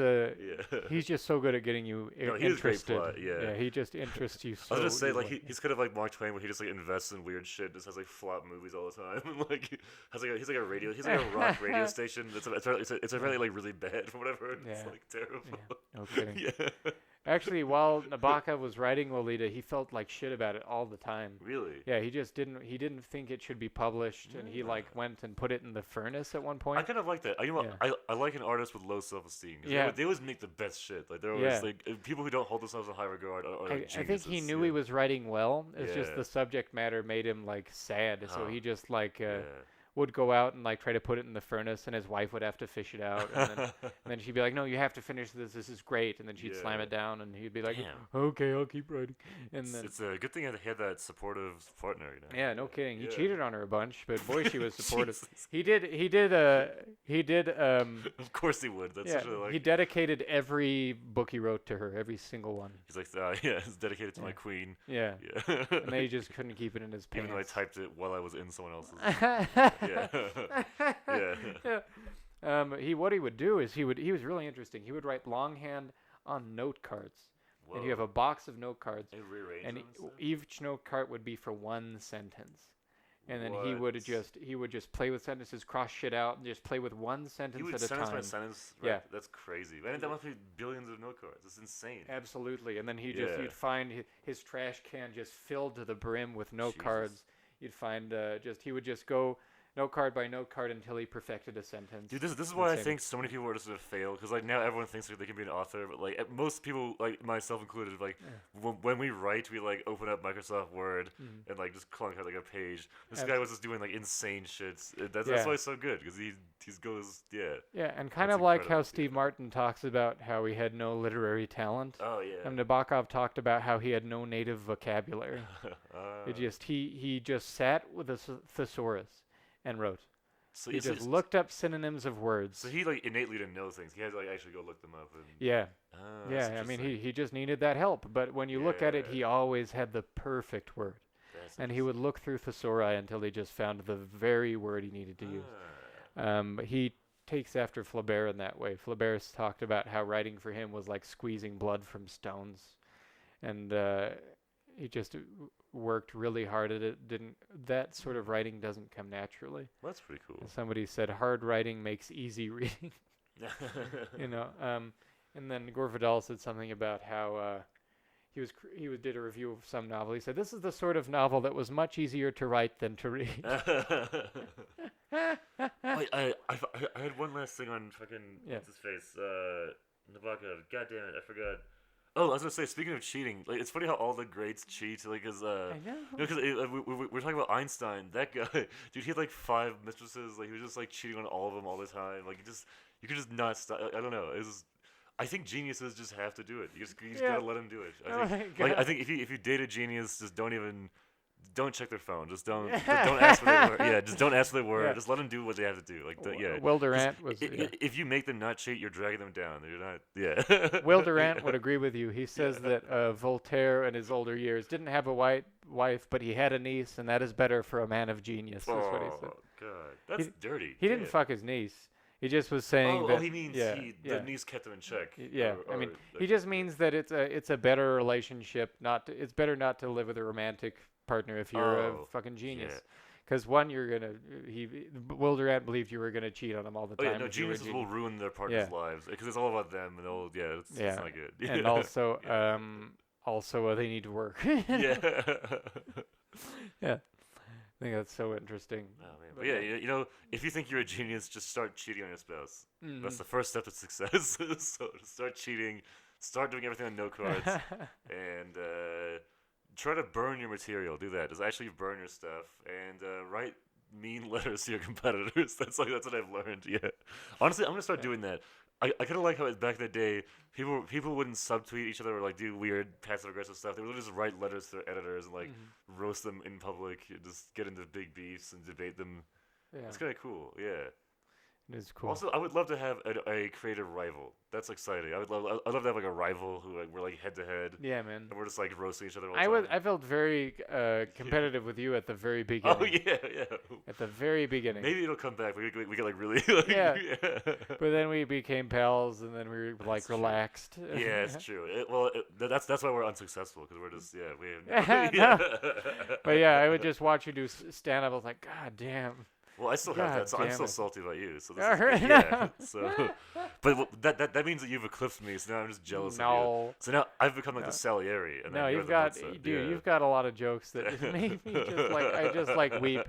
just so good at getting you interested. He's great plot, yeah, he just interests you so. I was gonna say like he's kind of like Mark Twain, where he just like invests in weird shit. Just has like flop movies all the time, and like he's like a rock radio station. It's apparently like really bad or whatever. It's like terrible. Yeah, no kidding. Yeah. Actually, while Nabokov was writing Lolita, he felt like shit about it all the time. Really? Yeah, he just didn't think it should be published, and he like went and put it in the furnace at one point. I kind of like that. I like an artist with low self-esteem. They always make the best shit. Like they're always like people who don't hold themselves in high regard are like geniuses. I think he knew he was writing well. It's just the subject matter made him like sad, so he just like would go out and like try to put it in the furnace, and his wife would have to fish it out, and then she'd be like, "No, you have to finish this. This is great." And then she'd slam it down, and he'd be like, "Okay, I'll keep writing." And then it's a good thing he had that supportive partner, you know. Yeah, no kidding. He cheated on her a bunch, but boy, she was supportive. He did. Of course he would. That's like he dedicated every book he wrote to her, every single one. He's like, it's dedicated to my queen. Yeah. And they just couldn't keep it in his pants. Even though I typed it while I was in someone else's. What he would do is he was really interesting. He would write longhand on note cards. Whoa. And you have a box of note cards, and each note card would be for one sentence. And then he would just play with sentences, cross shit out, and just play with one sentence at a time. Sentence by sentence. Right? Yeah, that's crazy. Man, that must be billions of note cards. It's insane. Absolutely. And then you'd find his trash can just filled to the brim with note cards. You'd find he would just go note card by note card until he perfected a sentence. Dude, this is why I think so many people are just gonna fail, because like now everyone thinks like they can be an author, but like most people, like myself included, like when we write, we like open up Microsoft Word and like just clunk out like a page. This guy was just doing like insane shit. That's why he's so good, because he goes and kind of like how Steve Martin talks about how he had no literary talent. Oh yeah. And Nabokov talked about how he had no native vocabulary. He just sat with a thesaurus and wrote. So he just looked up synonyms of words. So he like innately didn't know things. He had to like actually go look them up. I mean, he just needed that help. But when you look at it, he always had the perfect word. And he would look through thesauri until he just found the very word he needed to use. He takes after Flaubert in that way. Flaubert's talked about how writing for him was like squeezing blood from stones. And he just worked really hard at it. That sort of writing doesn't come naturally. Well, that's pretty cool. And somebody said hard writing makes easy reading. And then Gore Vidal said something about how he did a review of some novel. He said, "This is the sort of novel that was much easier to write than to read." I had one last thing on fucking what's his face, Nabokov. God damn it, I forgot. Oh, I was gonna say, speaking of cheating, like it's funny how all the greats cheat. Like, cause because we're talking about Einstein. That guy, dude, he had like 5 mistresses. Like, he was just like cheating on all of them all the time. Like, you could just not stop. I don't know. I think geniuses just have to do it. You just gotta let them do it. I think if you date a genius, just don't check their phone. Just don't ask for their word. Yeah, just don't ask for their word. Just let them do what they have to do. Like, Will Durant was. If you make them not cheat, you're dragging them down. You're not. Yeah. Will Durant would agree with you. He says that Voltaire in his older years didn't have a wife, but he had a niece, and that is better for a man of genius. That's what he said. Oh God, that's dirty. He didn't fuck his niece. He just was saying that. Oh, he means the niece kept him in check. Yeah, I mean, he just means that it's a better relationship. It's better not to live with a romantic partner if you're a fucking genius. Because one, Will Durant believed you were gonna cheat on him all the Oh time. yeah, no, if you were a geniuses will genius. ruin their partners' lives because it's all about them, and it's not good. And also, also they need to work. Yeah. Yeah. I think that's so interesting. Oh, man. But yeah, if you think you're a genius, just start cheating on your spouse. That's the first step to success. So just start cheating, start doing everything on note cards, and try to burn your material. Do that. Just actually burn your stuff and write mean letters to your competitors. That's what I've learned. Yeah. Honestly, I'm gonna start doing that. I kind of like how back in the day, people wouldn't subtweet each other or like do weird passive aggressive stuff. They would just write letters to their editors and like roast them in public, just get into big beefs and debate them. Yeah. It's kind of cool. Yeah. It is cool. Also, I would love to have a creative rival. That's exciting. I'd love to have like a rival who we're like head to head. Yeah, man. And we're just like roasting each other all the time. I felt very competitive with you at the very beginning. Oh yeah. At the very beginning. Maybe it'll come back. We get like really. Yeah. But then we became pals, and then we were like relaxed. Yeah, it's true. That's why we're unsuccessful because we're just we have No. But yeah, I would just watch you do stand up. I was like, God damn. Well, I still have that, so I'm still salty about you. So this is Right. yeah. So, but that means that you've eclipsed me. So now I'm just jealous of you. So now I've become like the Salieri. And no, you're you've the got, Mozart. dude. You've got a lot of jokes that make me I just like weep.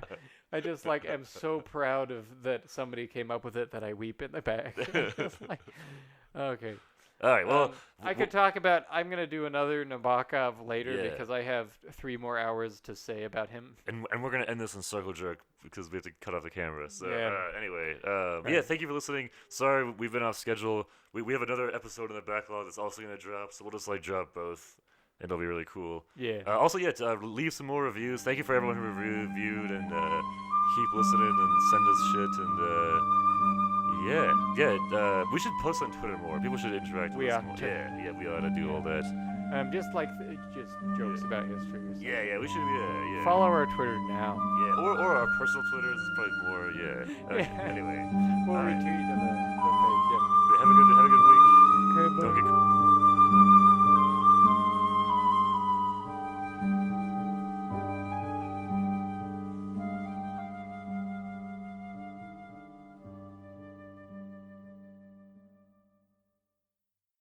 I just like am so proud of that somebody came up with it that I weep in the back. Okay. All right. Well, I could talk about. I'm gonna do another Nabokov later because I have 3 more hours to say about him. And we're gonna end this in circle jerk because we have to cut off the camera. So anyway, Right. thank you for listening. Sorry we've been off schedule. We have another episode in the backlog that's also gonna drop. So we'll just like drop both, and it'll be really cool. Yeah. Also, leave some more reviews. Thank you for everyone who reviewed and keep listening and send us shit and. We should post on Twitter more. People should interact with us more. Yeah, we ought to do all that. Just like just jokes about history or something. Yeah, we should. Yeah. Follow our Twitter now. Yeah, or our personal Twitters is probably more. Yeah. Okay, Yeah. Anyway, We'll retweet to the page. have a good week. Okay, bye. Don't get.